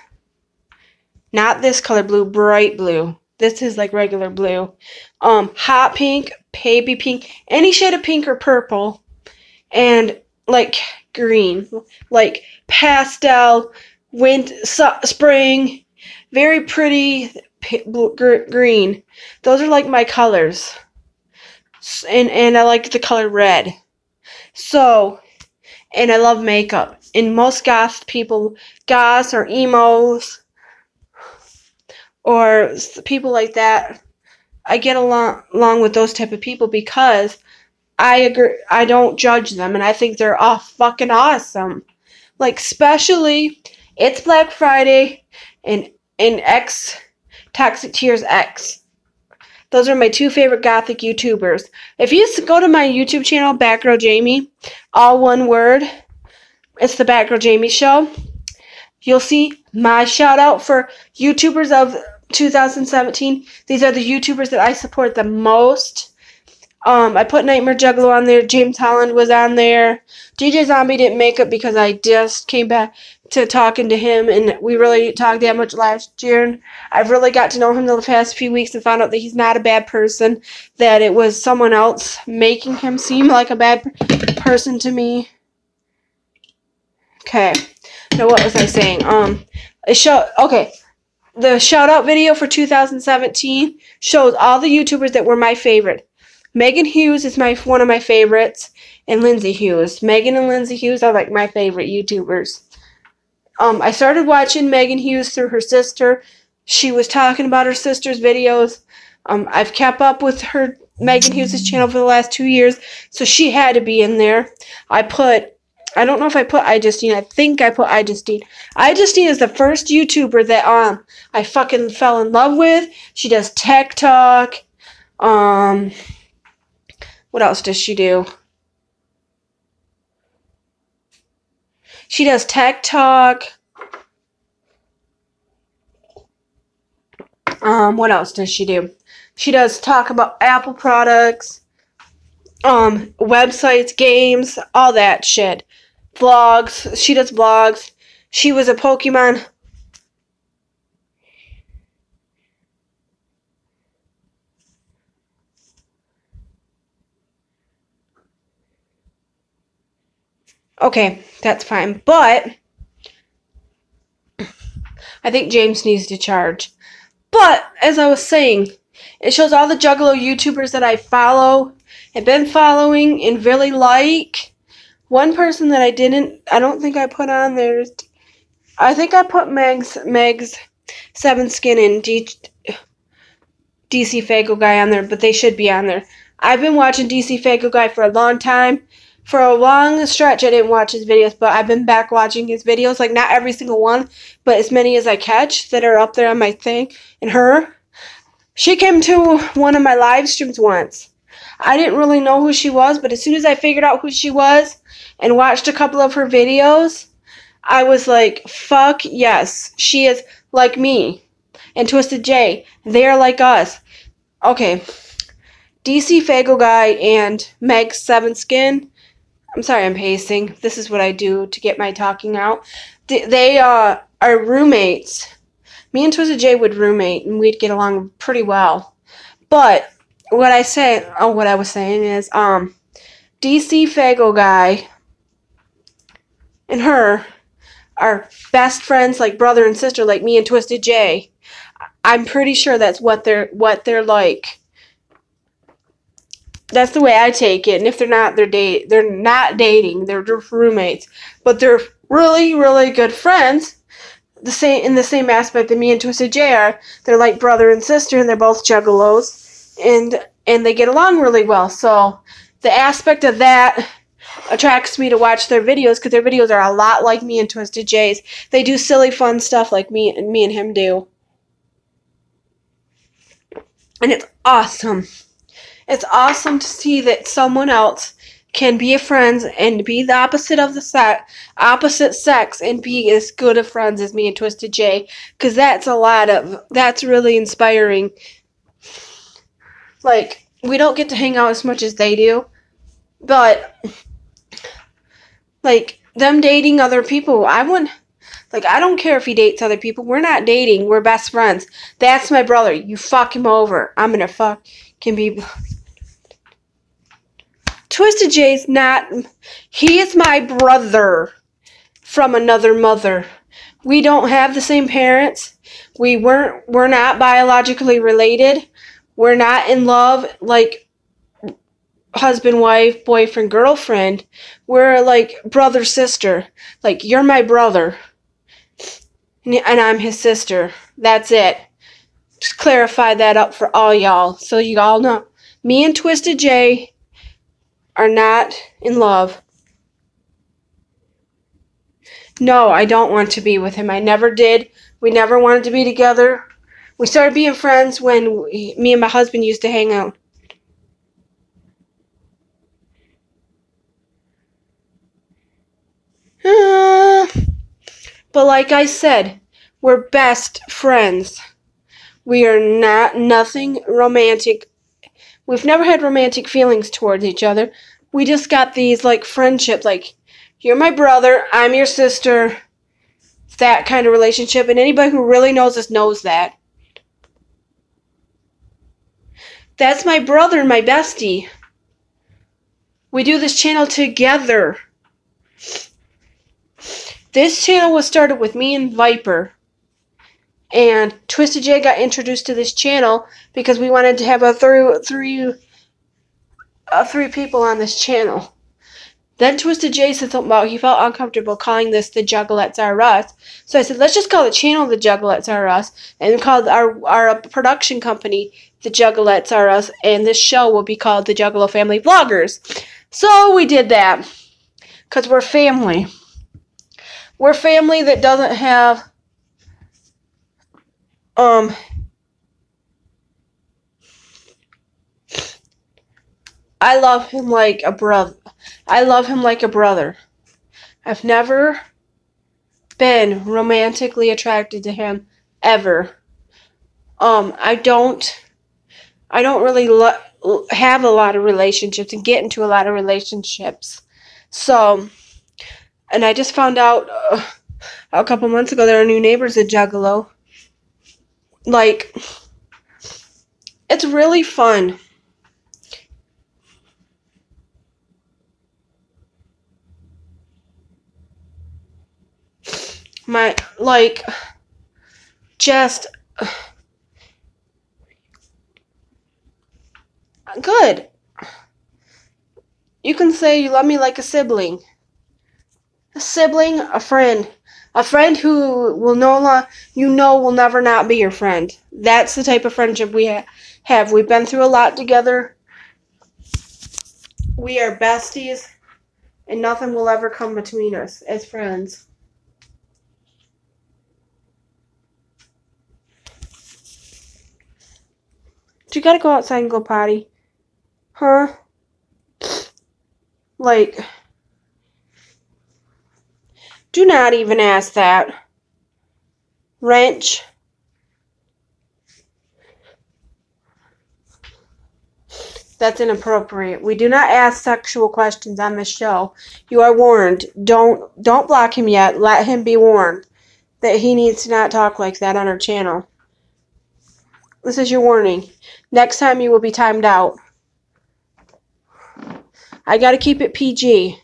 Not this color blue, bright blue. This is like regular blue. Hot pink, baby pink, any shade of pink or purple. And like green. Like pastel, spring, very pretty green. Those are like my colors. And I like the color red. So, and I love makeup. And most goths or emos, or people like that, I get along with those type of people, because I agree. I don't judge them, and I think they're all fucking awesome. Like, especially, it's Black Friday, and X, Toxic Tears X. Those are my two favorite gothic YouTubers. If you go to my YouTube channel, Batgirl Jamie, all one word, it's the Batgirl Jamie Show. You'll see my shout out for YouTubers of 2017. These are the YouTubers that I support the most. I put Nightmare Juggalo on there. James Holland was on there. DJ Zombie didn't make it because I just came back to talking to him, and we really didn't talk that much last year. And I've really got to know him the past few weeks and found out that he's not a bad person, that it was someone else making him seem like a bad person to me. Okay. Now what was I saying? The shout out video for 2017 shows all the YouTubers that were my favorite. Megan Hughes is one of my favorites, and Lindsay Hughes. Megan and Lindsay Hughes are like my favorite YouTubers. I started watching Megan Hughes through her sister. She was talking about her sister's videos. I've kept up with her Megan Hughes' channel for the last 2 years, so she had to be in there. I don't know if I put iJustine. I think I put iJustine. iJustine is the first YouTuber that I fucking fell in love with. She does tech talk. What else does she do? She does tech talk. What else does she do? She does talk about Apple products, websites, games, all that shit. Vlogs. She does vlogs. She was a Pokemon. Okay, that's fine. But I think James needs to charge. But as I was saying, it shows all the Juggalo YouTubers that I follow, have been following, and really like. One person that I don't think I put on there. I think I put Meg's 7skin and DC Fago Guy on there, but they should be on there. I've been watching DC Fago Guy for a long time. For a long stretch, I didn't watch his videos, but I've been back watching his videos. Like, not every single one, but as many as I catch that are up there on my thing. And she came to one of my live streams once. I didn't really know who she was, but as soon as I figured out who she was and watched a couple of her videos, I was like, fuck yes, she is like me. And Twisted J, they're like us. Okay, DC Fago Guy and Meg 7skin. I'm sorry I'm pacing. This is what I do to get my talking out. They are roommates. Me and Twisted J would roommate, and we'd get along pretty well. But what I was saying is, DC Fago Guy and her are best friends, like brother and sister, like me and Twisted J. I'm pretty sure that's what they're like. That's the way I take it. And if they're not, they're not dating. They're just roommates. But they're really, really good friends. In the same aspect that me and Twisted J are. They're like brother and sister, and they're both juggalos. And they get along really well. So the aspect of that attracts me to watch their videos, because their videos are a lot like me and Twisted J's. They do silly, fun stuff like me and him do. And it's awesome. It's awesome to see that someone else can be a friend and be the opposite sex and be as good of friends as me and Twisted J, because that's really inspiring. Like, we don't get to hang out as much as they do, but like, them dating other people, I don't care if he dates other people. We're not dating. We're best friends. That's my brother. You fuck him over. I'm gonna can be. Twisted J's not. He is my brother from another mother. We don't have the same parents. We're not biologically related. We're not in love like husband, wife, boyfriend, girlfriend. We're like brother, sister. Like, you're my brother. And I'm his sister. That's it. Just clarify that up for all y'all, so you all know. Me and Twisted J are not in love. No, I don't want to be with him. I never did. We never wanted to be together. We started being friends when me and my husband used to hang out. But like I said, we're best friends. We are nothing romantic. We've never had romantic feelings towards each other. We just got these, like, friendship, like, you're my brother, I'm your sister, that kind of relationship, and anybody who really knows us knows that. That's my brother, my bestie. We do this channel together. This channel was started with me and Viper. And Twisted J got introduced to this channel because we wanted to have three people on this channel. Then Twisted J said something about he felt uncomfortable calling this The JuggalettesRUs. So I said, let's just call the channel The JuggalettesRUs and call our production company The JuggalettesRUs, and this show will be called The Juggalo Family Vloggers. So we did that because we're family. We're family that doesn't have I love him like a brother. I love him like a brother. I've never been romantically attracted to him ever. I don't really have a lot of relationships and get into a lot of relationships. So, and I just found out a couple months ago there are new neighbors at Juggalo. Like, it's really fun. Just good. You can say you love me like a sibling. A sibling, a friend. A friend who will will never not be your friend. That's the type of friendship we have. We've been through a lot together. We are besties, and nothing will ever come between us as friends. Do you gotta go outside and go potty? Huh? Like, do not even ask that. Wrench. That's inappropriate. We do not ask sexual questions on this show. You are warned. Don't block him yet. Let him be warned that he needs to not talk like that on our channel. This is your warning. Next time you will be timed out. I gotta keep it PG.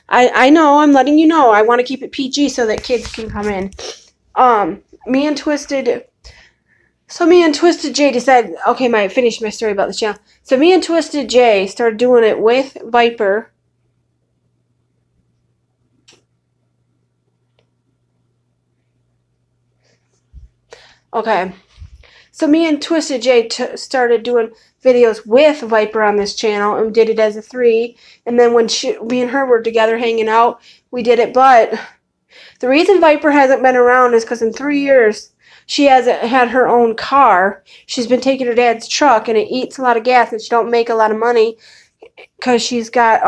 I know, I'm letting you know. I want to keep it PG so that kids can come in. Me and Twisted J decided, okay, I finished my story about the channel. So me and Twisted J started doing it with Viper. Okay. So me and Twisted J started doing videos with Viper on this channel and did it as a 3. And then when me and her were together hanging out, we did it. But the reason Viper hasn't been around is because in 3 years, she hasn't had her own car. She's been taking her dad's truck, and it eats a lot of gas, and she don't make a lot of money because she's got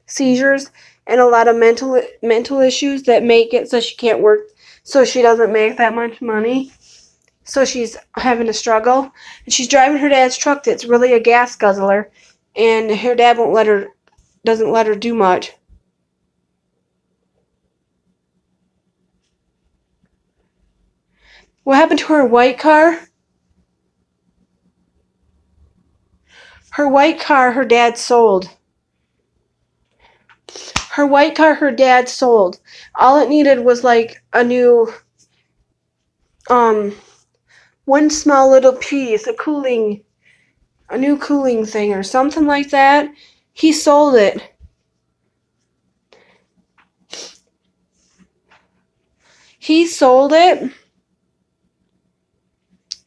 seizures and a lot of mental issues that make it so she can't work, so she doesn't make that much money. So she's having to struggle. And she's driving her dad's truck that's really a gas guzzler, and her dad doesn't let her do much. What happened to her white car? Her white car, her dad sold. Her white car, her dad sold. All it needed was like a new, one small little piece, a new cooling thing or something like that. He sold it. He sold it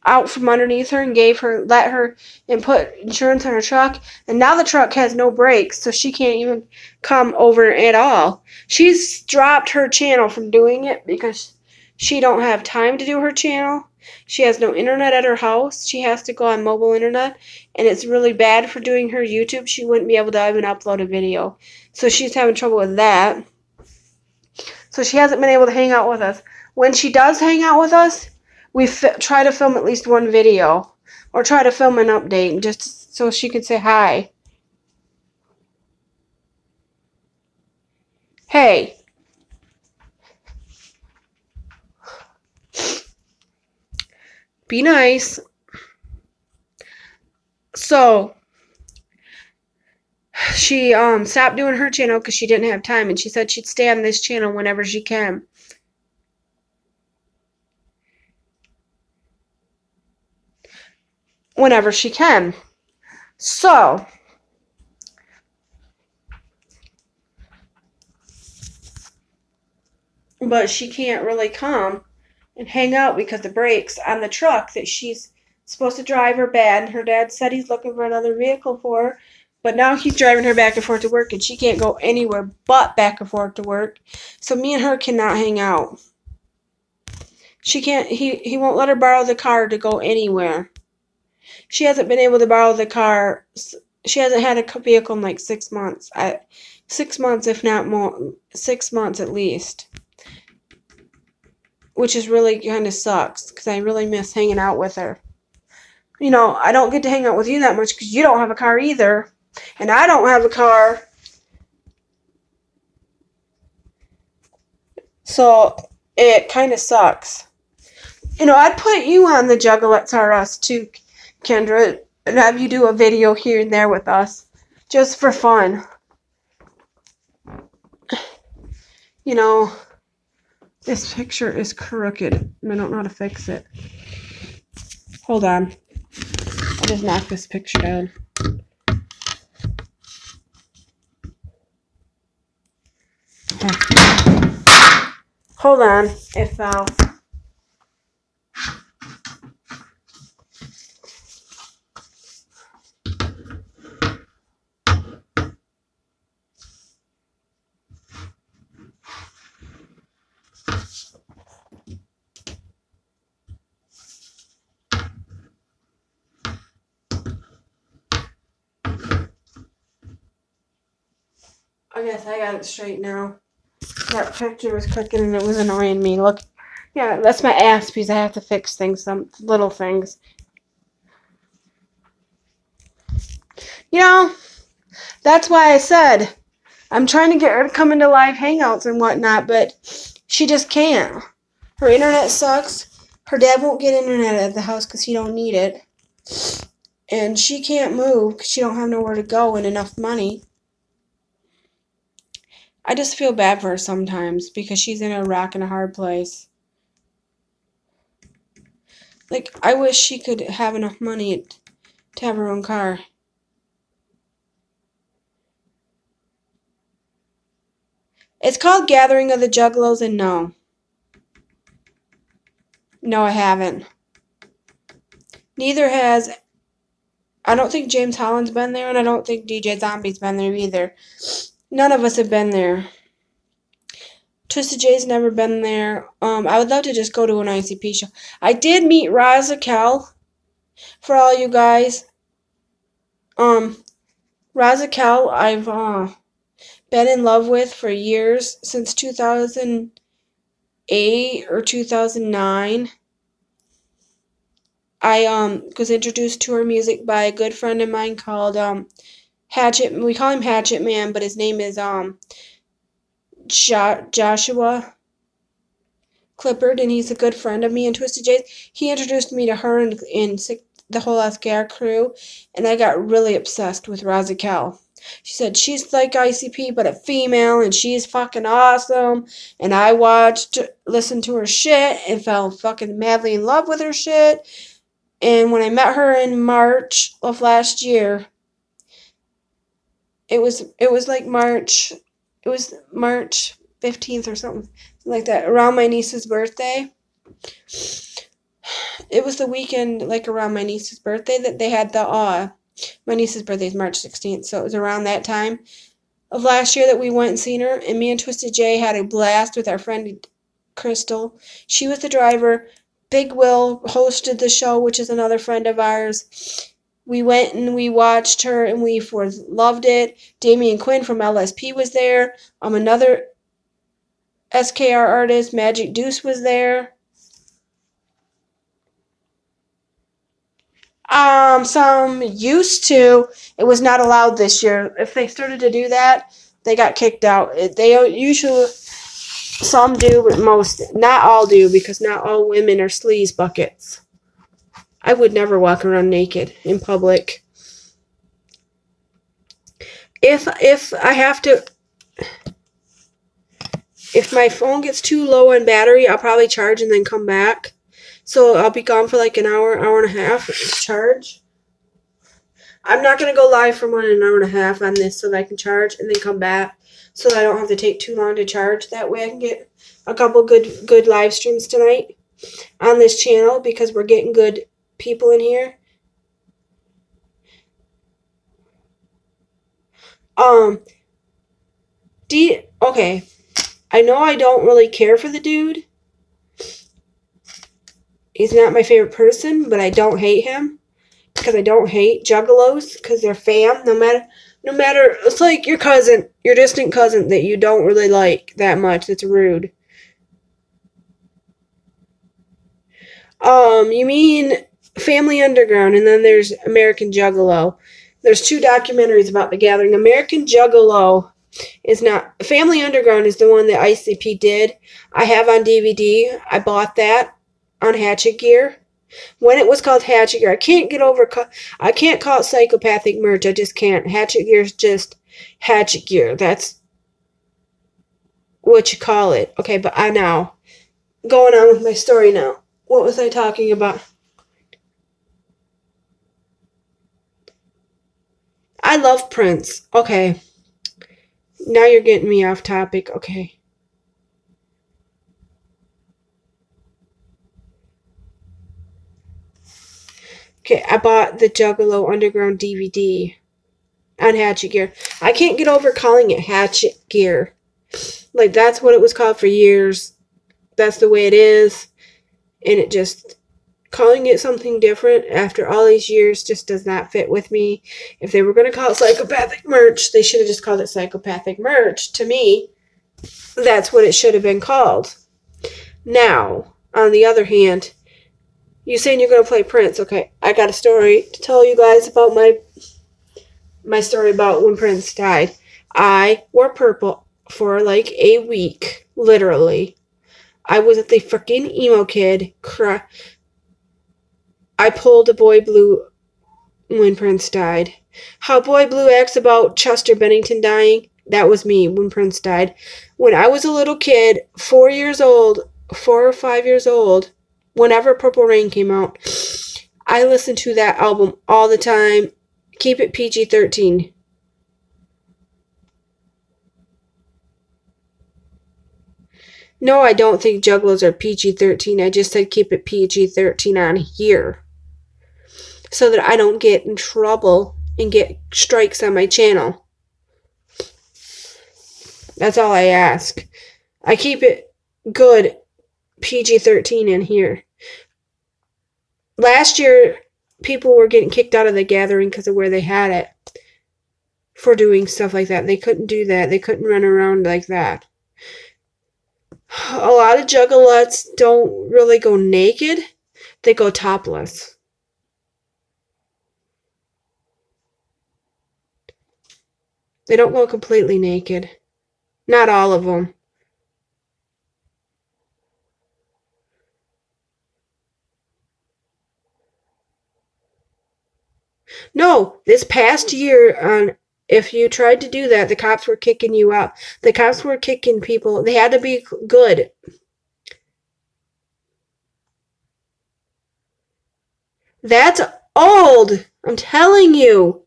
out from underneath her and let her and put insurance on her truck, and now the truck has no brakes, so she can't even come over at all. She's dropped her channel from doing it because she don't have time to do her channel. She has no internet at her house. She has to go on mobile internet, and it's really bad for doing her YouTube. She wouldn't be able to even upload a video, so she's having trouble with that. So she hasn't been able to hang out with us. When she does hang out with us, we try to film at least one video, or try to film an update, just so she could say hi. Hey. Be nice. So she stopped doing her channel because she didn't have time, and she said she'd stay on this channel whenever she can. Whenever she can. So but she can't really come and hang out because the brakes on the truck that she's supposed to drive are bad, and her dad said he's looking for another vehicle for her, but now he's driving her back and forth to work, and she can't go anywhere but back and forth to work. So me and her cannot hang out. She can't. He won't let her borrow the car to go anywhere. She hasn't been able to borrow the car. She hasn't had a vehicle in like 6 months. 6 months, if not more. 6 months at least. Which is really kind of sucks because I really miss hanging out with her. You know, I don't get to hang out with you that much because you don't have a car either. And I don't have a car. So it kind of sucks. You know, I'd put you on the JuggalettesRUs too, Kendra, and have you do a video here and there with us. Just for fun. You know, this picture is crooked, and I don't know how to fix it. Hold on. I'll just knock this picture down. Hold on. It fell. I guess I got it straight now. That picture was clicking and it was annoying me. Look. Yeah, that's my ass because I have to fix things, some little things. You know, that's why I said I'm trying to get her to come into live hangouts and whatnot, but she just can't. Her internet sucks. Her dad won't get internet at the house because he don't need it. And she can't move because she don't have nowhere to go and enough money. I just feel bad for her sometimes because she's in a rock and a hard place. Like, I wish she could have enough money to have her own car. It's called Gathering of the Juggalos, and no. No, I haven't. Neither has... I don't think James Holland's been there, and I don't think DJ Zombie's been there either. None of us have been there. Twisted J's never been there. I would love to just go to an ICP show. I did meet Razakel. For all you guys. Razakel, I've been in love with for years. Since 2008 or 2009. I was introduced to her music by a good friend of mine called Hatchet. We call him Hatchet Man, but his name is Joshua Clippard, and he's a good friend of me and Twisted J's. He introduced me to her and the whole SKR crew, and I got really obsessed with Razakel. She said she's like ICP, but a female, and she's fucking awesome. And I listened to her shit, and fell fucking madly in love with her shit. And when I met her in March of last year, it was like March 15th or something like that, around my niece's birthday. It was the weekend, like, around my niece's birthday that they had my niece's birthday is March 16th, so it was around that time of last year that we went and seen her, and me and Twisted J had a blast with our friend Crystal. She was the driver. Big Will hosted the show, which is another friend of ours. We went and we watched her, and we loved it. Damian Quinn from LSP was there. Another SKR artist, Magic Deuce, was there. Some used to. It was not allowed this year. If they started to do that, they got kicked out. They usually, some do, but most, not all do, because not all women are sleaze buckets. I would never walk around naked in public. If I have to, if my phone gets too low on battery, I'll probably charge and then come back. So I'll be gone for like an hour, hour and a half to charge. I'm not going to go live for more than an hour and a half on this so that I can charge and then come back so that I don't have to take too long to charge. That way I can get a couple good live streams tonight on this channel because we're getting good people in here. Okay. I know I don't really care for the dude. He's not my favorite person, but I don't hate him. Because I don't hate juggalos, because they're fam. No matter, it's like your cousin, your distant cousin that you don't really like that much. That's rude. You mean Family Underground, and then there's American Juggalo. There's 2 documentaries about the gathering. American Juggalo is not. Family Underground is the one that ICP did. I have on DVD. I bought that on Hatchet Gear. When it was called Hatchet Gear, I can't call it psychopathic merch. I just can't. Hatchet Gear is just Hatchet Gear. That's what you call it. Okay, but I now going on with my story now. What was I talking about? I love Prince. Okay. Now you're getting me off topic. Okay. Okay, I bought the Juggalo Underground DVD on Hatchet Gear. I can't get over calling it Hatchet Gear. Like, that's what it was called for years. That's the way it is. And it just, calling it something different after all these years just does not fit with me. If they were going to call it psychopathic merch, they should have just called it psychopathic merch. To me, that's what it should have been called. Now, on the other hand, you saying you're going to play Prince. Okay, I got a story to tell you guys about my story about when Prince died. I wore purple for like a week, literally. I was the freaking emo kid. I pulled a Boy Blue when Prince died. How Boy Blue acts about Chester Bennington dying, that was me when Prince died. When I was a little kid, 4 or 5 years old, whenever Purple Rain came out, I listened to that album all the time. Keep it PG-13. No, I don't think Juggalos are PG-13. I just said keep it PG-13 on here. So that I don't get in trouble and get strikes on my channel. That's all I ask. I keep it good PG-13 in here. Last year, people were getting kicked out of the gathering because of where they had it. For doing stuff like that. They couldn't do that. They couldn't run around like that. A lot of juggalettes don't really go naked. They go topless. They don't go completely naked. Not all of them. No, this past year, if you tried to do that, the cops were kicking you out. The cops were kicking people. They had to be good. That's old. I'm telling you.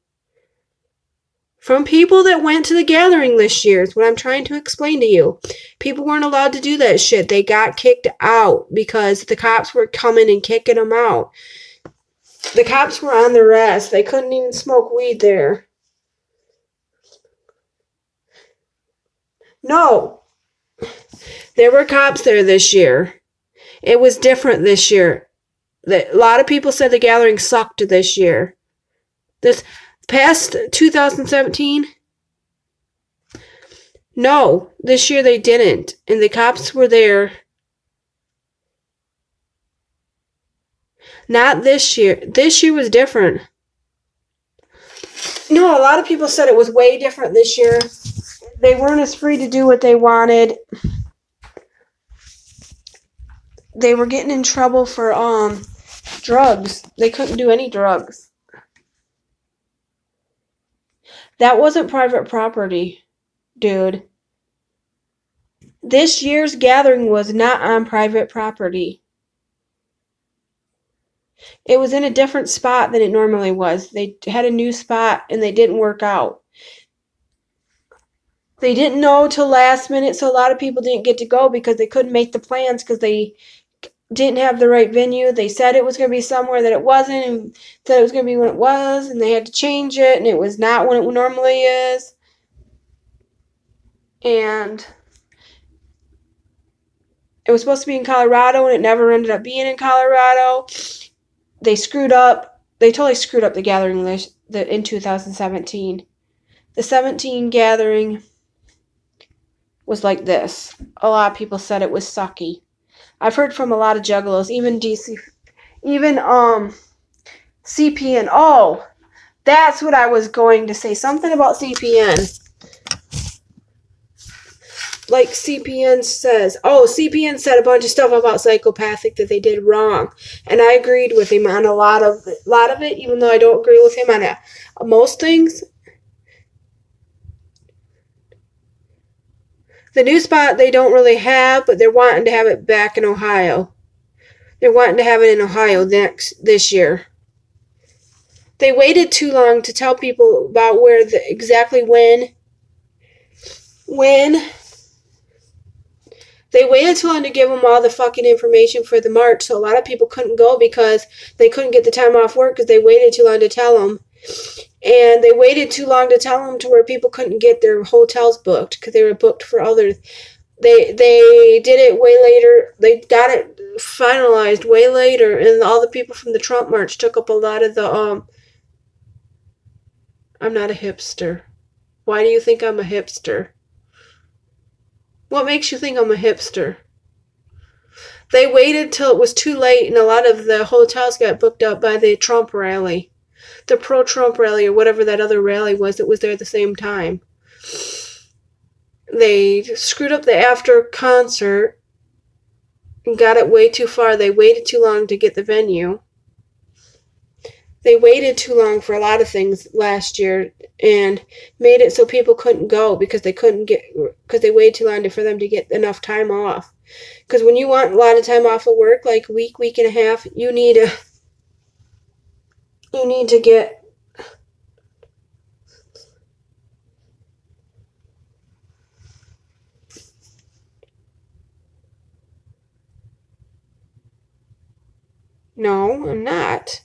From people that went to the gathering this year is what I'm trying to explain to you. People weren't allowed to do that shit. They got kicked out because the cops were coming and kicking them out. The cops were on their ass. They couldn't even smoke weed there. No. There were cops there this year. It was different this year. A lot of people said the gathering sucked this year. This past 2017? No, this year they didn't. And the cops were there. Not this year. This year was different. No, a lot of people said it was way different this year. They weren't as free to do what they wanted. They were getting in trouble for drugs. They couldn't do any drugs. That wasn't private property, dude. This year's gathering was not on private property. It was in a different spot than it normally was. They had a new spot and they didn't work out. They didn't know till last minute, so a lot of people didn't get to go because they couldn't make the plans because they didn't have the right venue. They said it was going to be somewhere that it wasn't, and said it was going to be when it was, and they had to change it, and it was not when it normally is. And it was supposed to be in Colorado, and it never ended up being in Colorado. They screwed up. They totally screwed up the gathering in 2017. The 17 gathering was like this. A lot of people said it was sucky. I've heard from a lot of juggalos, even CPN. Oh, that's what I was going to say. Something about CPN. Like CPN says. Oh, CPN said a bunch of stuff about psychopathic that they did wrong. And I agreed with him on a lot of it, even though I don't agree with him on most things. The new spot they don't really have, but they're wanting to have it back in Ohio. They're wanting to have it in Ohio this year. They waited too long to tell people about exactly when. They waited too long to give them all the fucking information for the March, so a lot of people couldn't go because they couldn't get the time off work because they waited too long to tell them. And they waited too long to tell them to where people couldn't get their hotels booked because they were booked for others. They did it way later. They got it finalized way later, and all the people from the Trump March took up a lot of the I'm not a hipster. Why do you think I'm a hipster? What makes you think I'm a hipster? They waited till it was too late, and a lot of the hotels got booked up by the Trump rally. The pro-Trump rally, or whatever that other rally was that was there at the same time. They screwed up the after concert and got it way too far. They waited too long to get the venue. They waited too long for a lot of things last year and made it so people couldn't go because they waited too long for them to get enough time off. Because when you want a lot of time off of work, like week and a half, you need to get No, I'm not.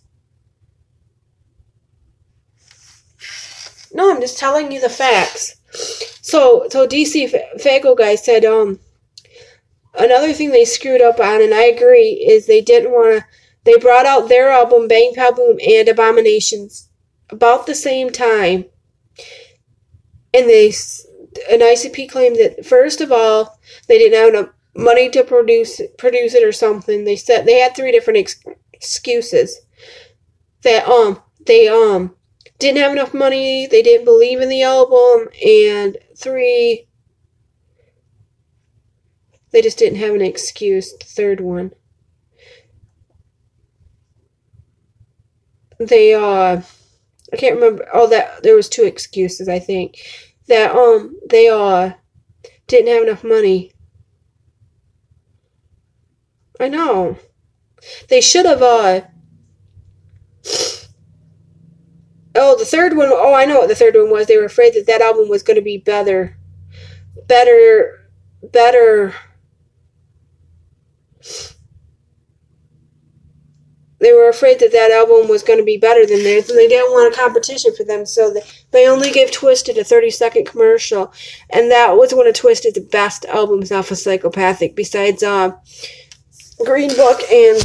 No, I'm just telling you the facts. So DC Fago guy said, another thing they screwed up on, and I agree, is they brought out their album, Bang Pow Boom and Abominations, about the same time. And ICP claimed that, first of all, they didn't have enough money to produce it or something. They said they had 3 different excuses. That, they didn't have enough money, they didn't believe in the album, and 3, they just didn't have an excuse, the third one. They, I can't remember, there was 2 excuses, I think. That, they, didn't have enough money. I know. They should have, the third one, I know what the third one was. They were afraid that album was going to be better. They were afraid that album was going to be better than theirs, and they didn't want a competition for them, so they only gave Twisted a 30-second commercial, and that was one of Twisted's best albums off of Psychopathic, besides, Green Book and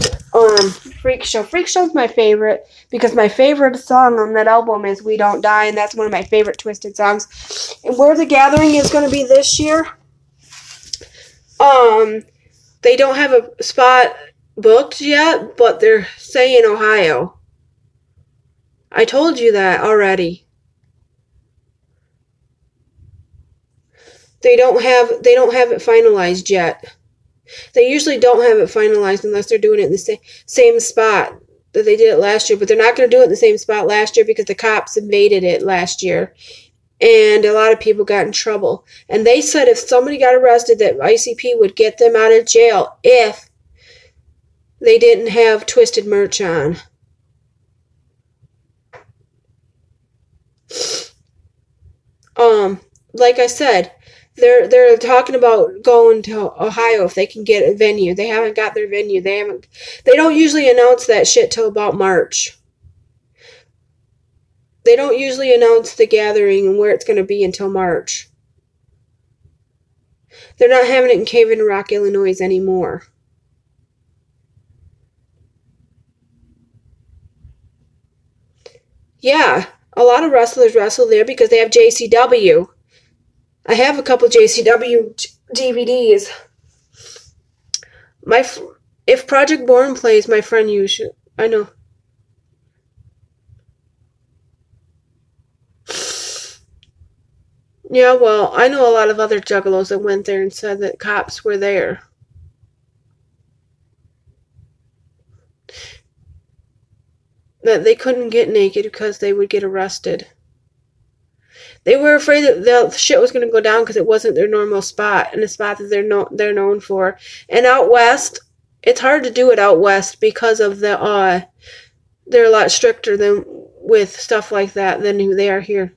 Freak Show. Freak Show's my favorite because my favorite song on that album is We Don't Die, and that's one of my favorite Twisted songs. And where the gathering is going to be this year, they don't have a spot booked yet, but they're saying Ohio. I told you that already. They don't have it finalized yet. They usually don't have it finalized unless they're doing it in the same spot. that they did it last year, but they're not going to do it in the same spot last year because the cops invaded it last year. And a lot of people got in trouble. And they said if somebody got arrested, that ICP would get them out of jail if they didn't have Twisted merch on. Like I said, they're talking about going to Ohio if they can get a venue. They haven't got their venue. They don't usually announce that shit till about March. They don't usually announce the gathering and where it's going to be until March. They're not having it in Cave in Rock, Illinois anymore. Yeah, a lot of wrestlers wrestle there because they have JCW. I have a couple JCW DVDs. If Project Born plays, my friend usually, I know. Yeah, well, I know a lot of other juggalos that went there and said that cops were there. That they couldn't get naked because they would get arrested. They were afraid that the shit was going to go down because it wasn't their normal spot and a spot that they're known for. And out west, it's hard to do it out west because of the they're a lot stricter than with stuff like that than they are here.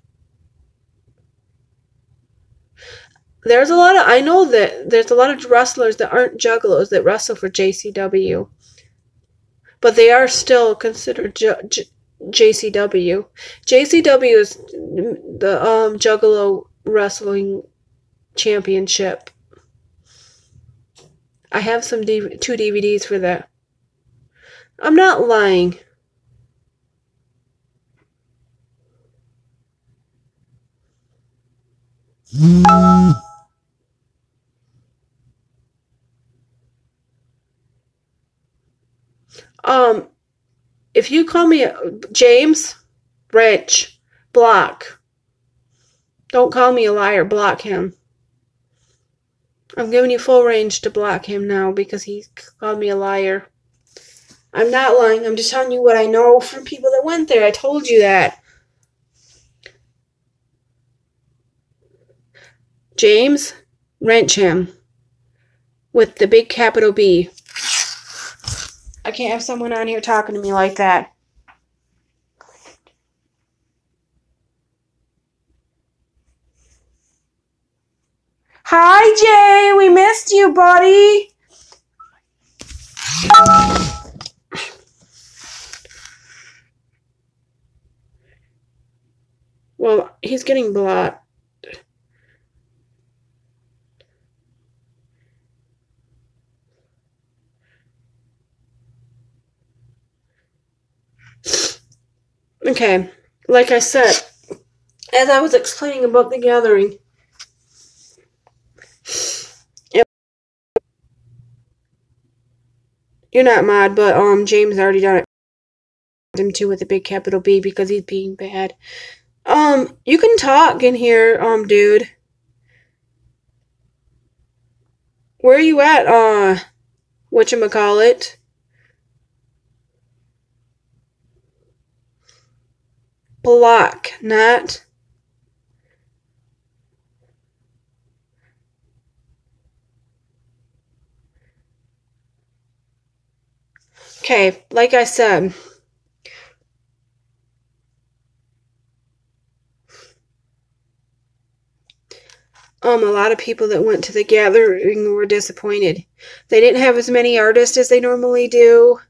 I know that there's a lot of wrestlers that aren't juggalos that wrestle for JCW. But they are still considered JCW. JCW is the Juggalo Wrestling Championship. I have two DVDs for that. I'm not lying. If you call me James, Rich, block. Don't call me a liar, block him. I'm giving you full range to block him now because he called me a liar. I'm not lying, I'm just telling you what I know from people that went there. I told you that. James, wrench him. With the big capital B. I can't have someone on here talking to me like that. Hi, Jay. We missed you, buddy. Well, he's getting blocked. Okay, like I said, as I was explaining about the gathering, you're not mad, but James already done it. Him too with a big capital B because he's being bad. You can talk in here, dude. Where are you at, whatchamacallit? Block, not. Okay, like I said, a lot of people that went to the gathering were disappointed. They didn't have as many artists as they normally do.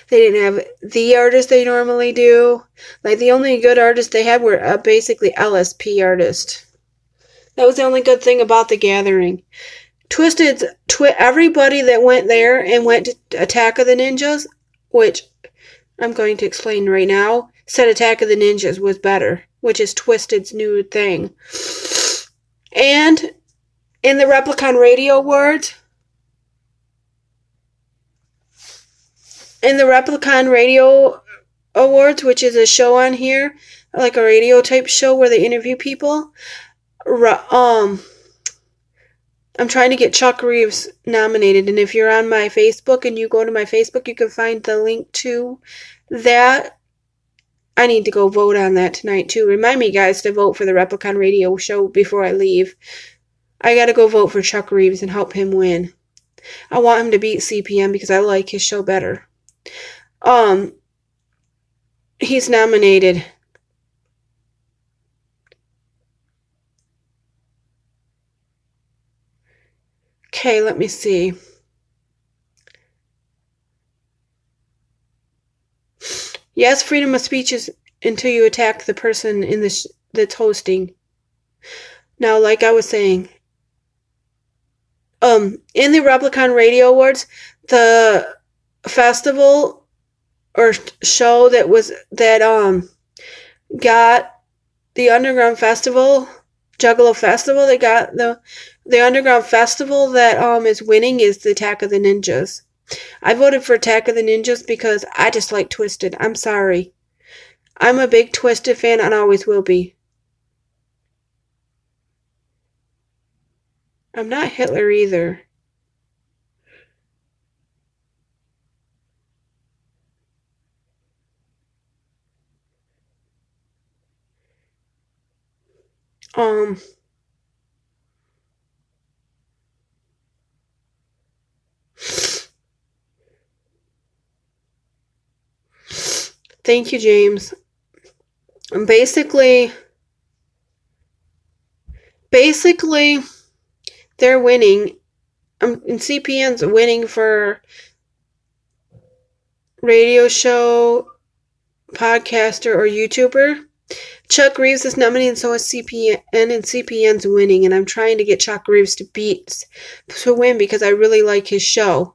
They didn't have the artists they normally do. Like, the only good artists they had were basically LSP artists. That was the only good thing about the gathering. Everybody that went there and went to Attack of the Ninjas, which I'm going to explain right now, said Attack of the Ninjas was better, which is Twisted's new thing. And in the Replicon Radio Awards, which is a show on here, like a radio type show where they interview people, I'm trying to get Chuck Reeves nominated, and if you're on my Facebook and you go to my Facebook, you can find the link to that. I need to go vote on that tonight, too. Remind me, guys, to vote for the Replicon Radio show before I leave. I gotta go vote for Chuck Reeves and help him win. I want him to beat CPN because I like his show better. He's nominated. Okay, let me see. Yes, freedom of speech is until you attack the person in that's hosting. Now, like I was saying, in the Replicon Radio Awards, the festival or show that got the Underground Festival, Juggalo Festival, they got the Underground Festival that is winning is the Attack of the Ninjas. I voted for Attack of the Ninjas because I just like Twisted. I'm sorry. I'm a big Twisted fan and always will be. I'm not Hitler either. Thank you, James. Basically, they're winning. And CPN's winning for radio show, podcaster, or YouTuber. Chuck Reeves is nominated, and so is CPN, and CPN's winning. And I'm trying to get Chuck Reeves to win because I really like his show.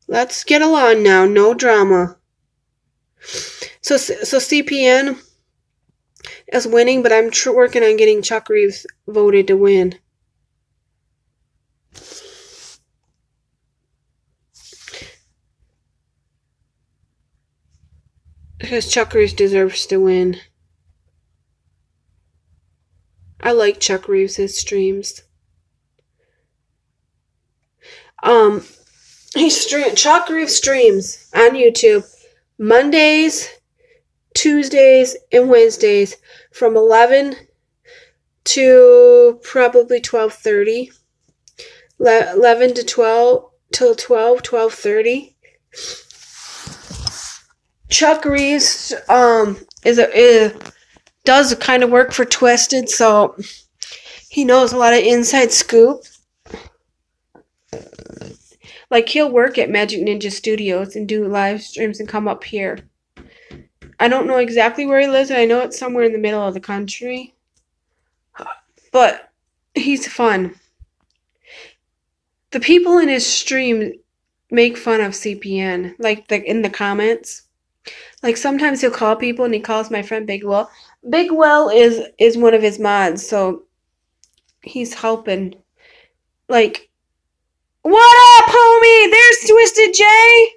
Let's get along now. No drama. So CPN is winning, but I'm working on getting Chuck Reeves voted to win. Because Chuck Reeves deserves to win. I like Chuck Reeves' streams. Chuck Reeves streams on YouTube Mondays, Tuesdays, and Wednesdays from 11 to probably 12:30. 11 to 12 till 12:30. Chuck Reeves does kind of work for Twisted, so he knows a lot of inside scoop. Like, he'll work at Magic Ninja Studios and do live streams and come up here. I don't know exactly where he lives, and I know it's somewhere in the middle of the country. But he's fun. The people in his stream make fun of CPN, like in the comments. Like, sometimes he'll call people, and he calls my friend Big Will. Big Will is one of his mods, so he's helping. Like, what up, homie? There's Twisted J.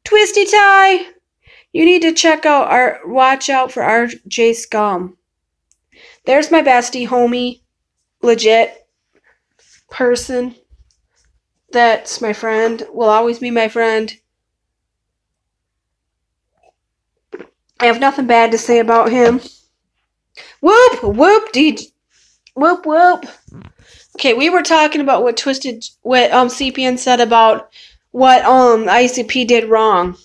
Twisty Tie. You need to watch out for RJ Scum. There's my bestie, homie. Legit person. That's my friend. Will always be my friend. I have nothing bad to say about him. Whoop, whoop, whoop, whoop. Okay, we were talking about what CPN said about what ICP did wrong.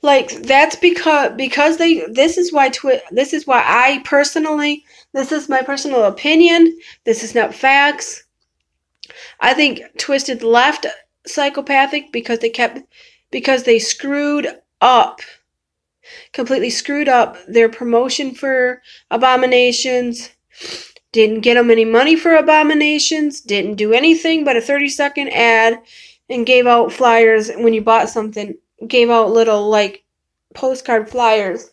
Like, that's because this is why I personally, this is my personal opinion, this is not facts. I think Twisted left Psychopathic because they completely screwed up their promotion for Abominations. Didn't get them any money for Abominations. Didn't do anything but a 30-second ad and gave out flyers when you bought something. Gave out little, like, postcard flyers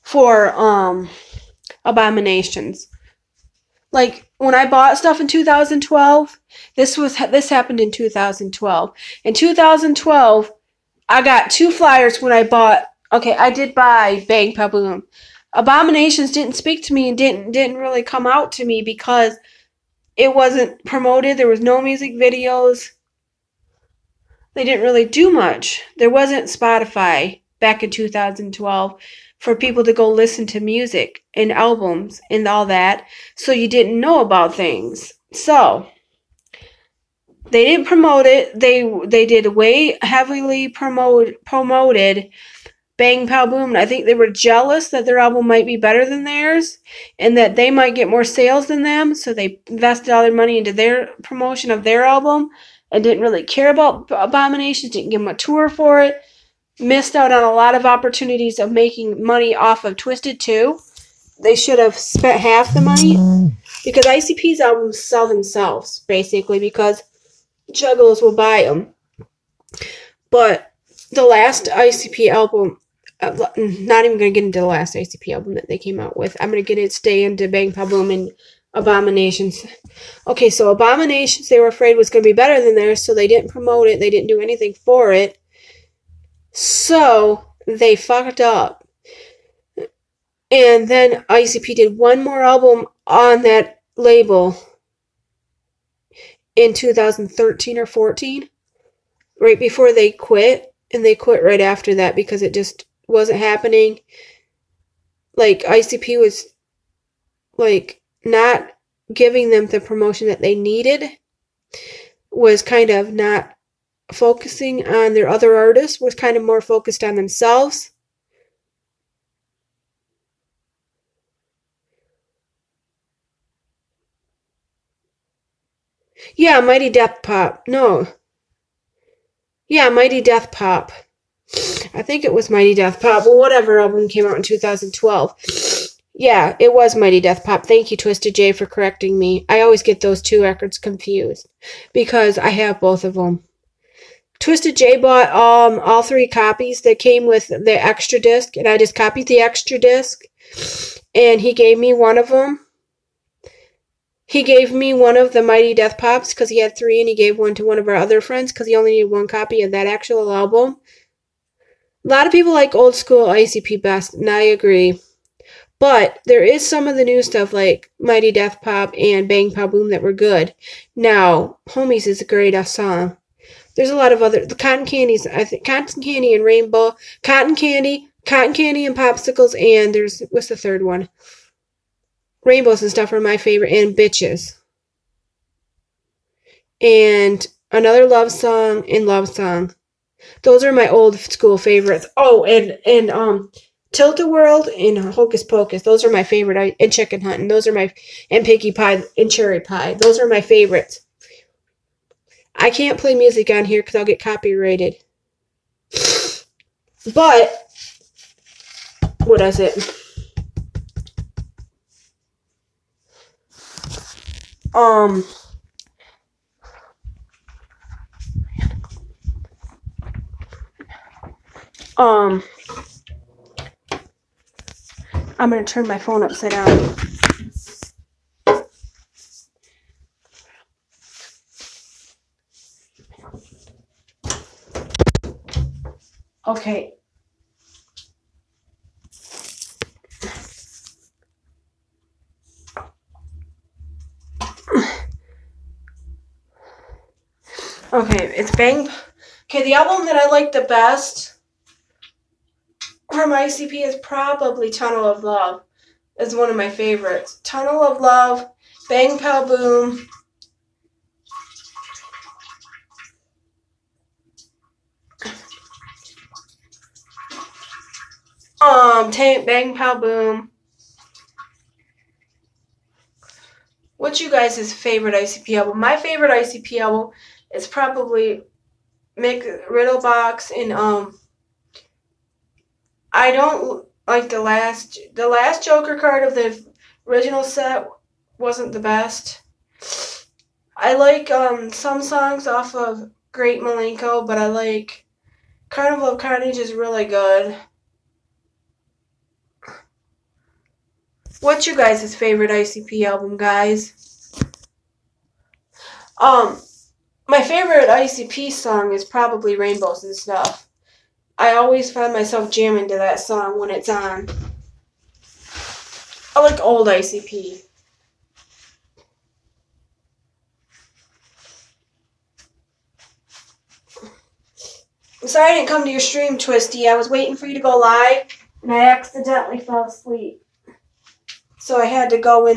for Abominations. Like, when I bought stuff in 2012, this happened in 2012. In 2012, I got 2 flyers when I bought Okay, I did buy Bang Pa Boom. Abominations didn't speak to me and didn't really come out to me because it wasn't promoted. There was no music videos. They didn't really do much. There wasn't Spotify back in 2012 for people to go listen to music and albums and all that. So you didn't know about things. So they didn't promote it. They did way heavily promoted Bang Pow Boom. And I think they were jealous that their album might be better than theirs and that they might get more sales than them. So they invested all their money into their promotion of their album and didn't really care about Abominations, didn't give them a tour for it. Missed out on a lot of opportunities of making money off of Twisted 2. They should have spent half the money because ICP's albums sell themselves, basically, because Juggalos will buy them. But the last ICP album, not even going to get into the last ICP album that they came out with. I'm going to stay into Bang Pa Boom and Abominations. Okay, so Abominations, they were afraid was going to be better than theirs, so they didn't promote it. They didn't do anything for it. So they fucked up. And then ICP did one more album on that label in 2013 or 14, right before they quit. And they quit right after that because it just wasn't happening. Like, ICP was, like, not giving them the promotion that they needed. Was kind of not focusing on their other artists. Was kind of more focused on themselves. Yeah, Mighty Death Pop. No. Yeah, Mighty Death Pop. I think it was Mighty Death Pop. Well, whatever album came out in 2012. Yeah, it was Mighty Death Pop. Thank you, Twisted J, for correcting me. I always get those two records confused because I have both of them. Twisted J bought all 3 copies that came with the extra disc, and I just copied the extra disc, and he gave me one of them. He gave me one of the Mighty Death Pops because he had 3, and he gave one to one of our other friends because he only needed 1 copy of that actual album. A lot of people like old school ICP best, and I agree. But there is some of the new stuff like Mighty Death Pop and Bang Pa Boom that were good. Now, Homies is a great song. There's a lot of other... The Cotton Candies, I think Cotton Candy and Rainbow. Cotton Candy and Popsicles, and there's... What's the third one? Rainbows and stuff are my favorite, and Bitches. And Another Love Song and Love Song. Those are my old school favorites. Oh, and Tilt-A-Whirl and Hocus Pocus. Those are my favorite. And Chicken Hunting. Those are my... And Pinkie Pie and Cherry Pie. Those are my favorites. I can't play music on here because I'll get copyrighted. But... What is it? I'm going to turn my phone upside down. Okay. Okay, it's Bang. Okay, the album that I like the best from ICP is probably Tunnel of Love. It's one of my favorites. Tunnel of Love, Bang Pow Boom. Bang Pow Boom. What's you guys' favorite ICP album? My favorite ICP album is probably Mech Riddlebox and I don't like the last Joker card of the original set wasn't the best. I like some songs off of Great Malenko, but I like Carnival of Carnage is really good. What's you guys' favorite ICP album, guys? My favorite ICP song is probably Rainbows and Stuff. I always find myself jamming to that song when it's on. I like old ICP. I'm sorry I didn't come to your stream, Twisty. I was waiting for you to go live, and I accidentally fell asleep. So I had to go and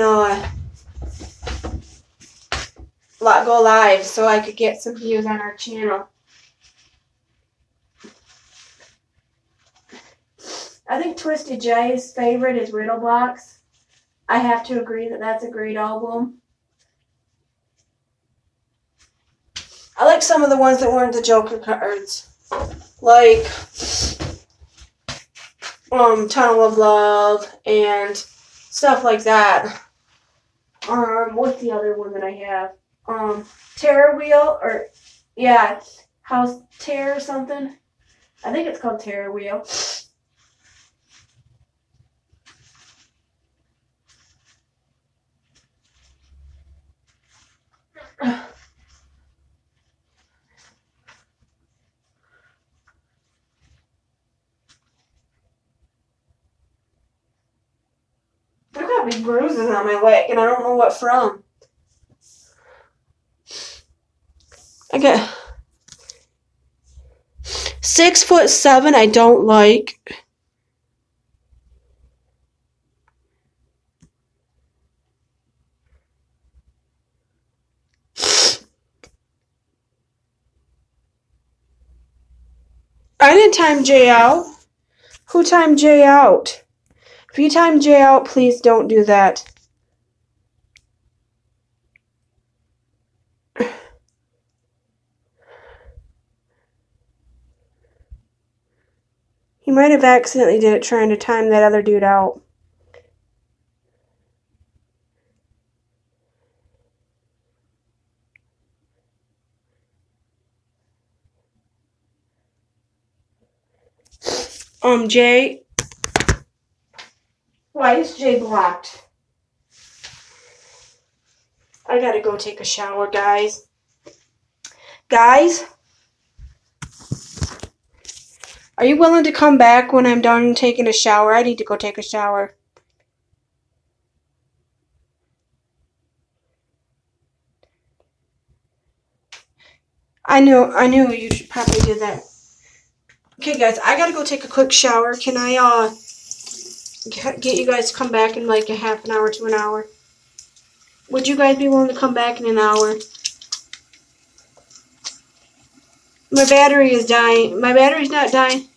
go live so I could get some views on our channel. I think Twisted J's favorite is Riddle Blocks. I have to agree that that's a great album. I like some of the ones that weren't the Joker cards. Like Tunnel of Love and stuff like that. What's the other one that I have? Terror Wheel, or yeah, House Terror or something. I think it's called Terror Wheel. I've got big bruises on my leg, and I don't know what from. I got 6'7". I don't like. I didn't time Jay out. Who timed Jay out? If you time Jay out, please don't do that. He might have accidentally did it trying to time that other dude out. Jay. Why is Jay blocked? I gotta go take a shower, guys. Guys? Are you willing to come back when I'm done taking a shower? I need to go take a shower. I knew you should probably do that. Okay, guys, I gotta go take a quick shower. Can I, get you guys to come back in like a half an hour to an hour? Would you guys be willing to come back in an hour? My battery is dying. My battery's not dying.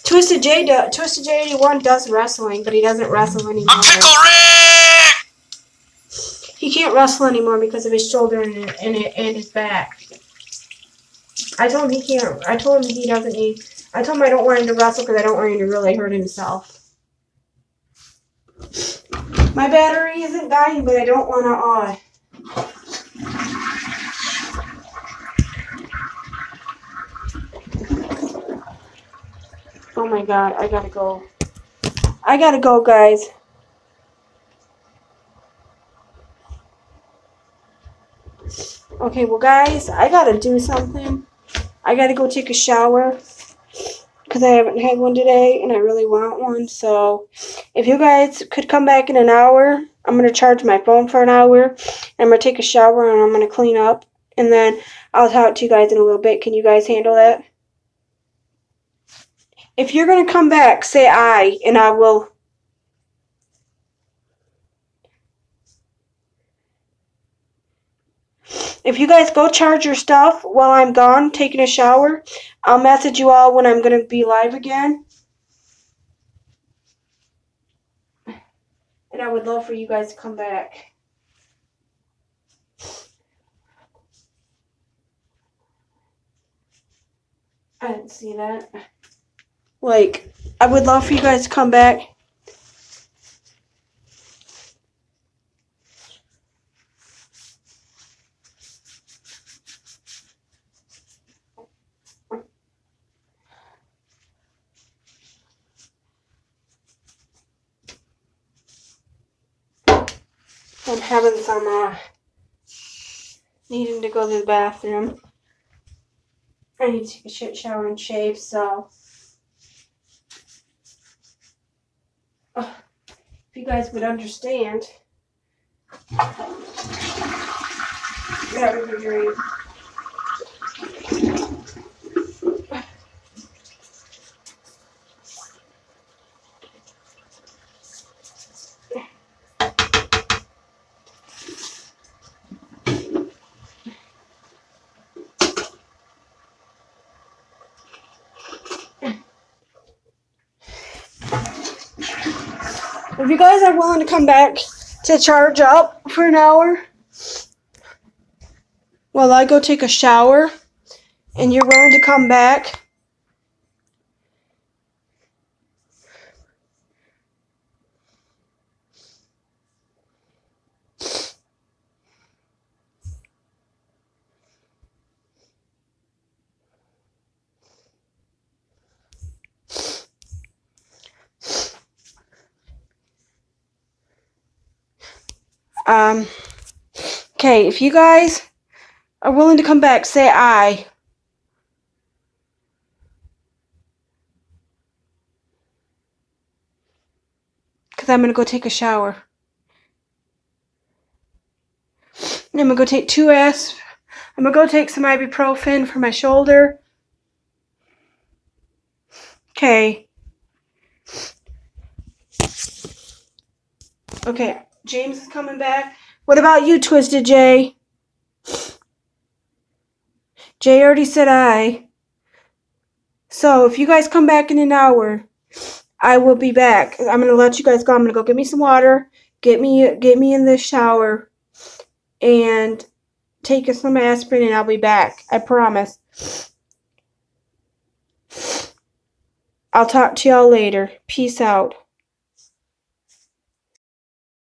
Twisted J 81 does wrestling, but he doesn't wrestle anymore. I'm Pickle Rick! He can't wrestle anymore because of his shoulder and his back. I told him he can't. I told him he doesn't need. I told him I don't want him to wrestle because I don't want him to really hurt himself. My battery isn't dying, but I don't want to. Oh my god, I gotta go. I gotta go, guys. Okay, well, guys, I gotta do something. I gotta go take a shower because I haven't had one today and I really want one. So, if you guys could come back in an hour, I'm gonna charge my phone for an hour. And I'm gonna take a shower and I'm gonna clean up. And then I'll talk to you guys in a little bit. Can you guys handle that? If you're going to come back, say aye, and I will. If you guys go charge your stuff while I'm gone taking a shower, I'll message you all when I'm going to be live again. And I would love for you guys to come back. I didn't see that. Like, I would love for you guys to come back. I'm having some, needing to go to the bathroom. I need to take a shit shower and shave, so if you guys would understand, that would be great. If you guys are willing to come back to charge up for an hour while I go take a shower, and you're willing to come back, okay, if you guys are willing to come back, say aye. Because I'm going to go take a shower. And I'm going to go take I'm going to go take some ibuprofen for my shoulder. Okay. Okay, James is coming back. What about you, Twisted J? Jay already said aye. So, if you guys come back in an hour, I will be back. I'm going to let you guys go. I'm going to go get me some water, get me in the shower, and take some aspirin, and I'll be back. I promise. I'll talk to y'all later. Peace out.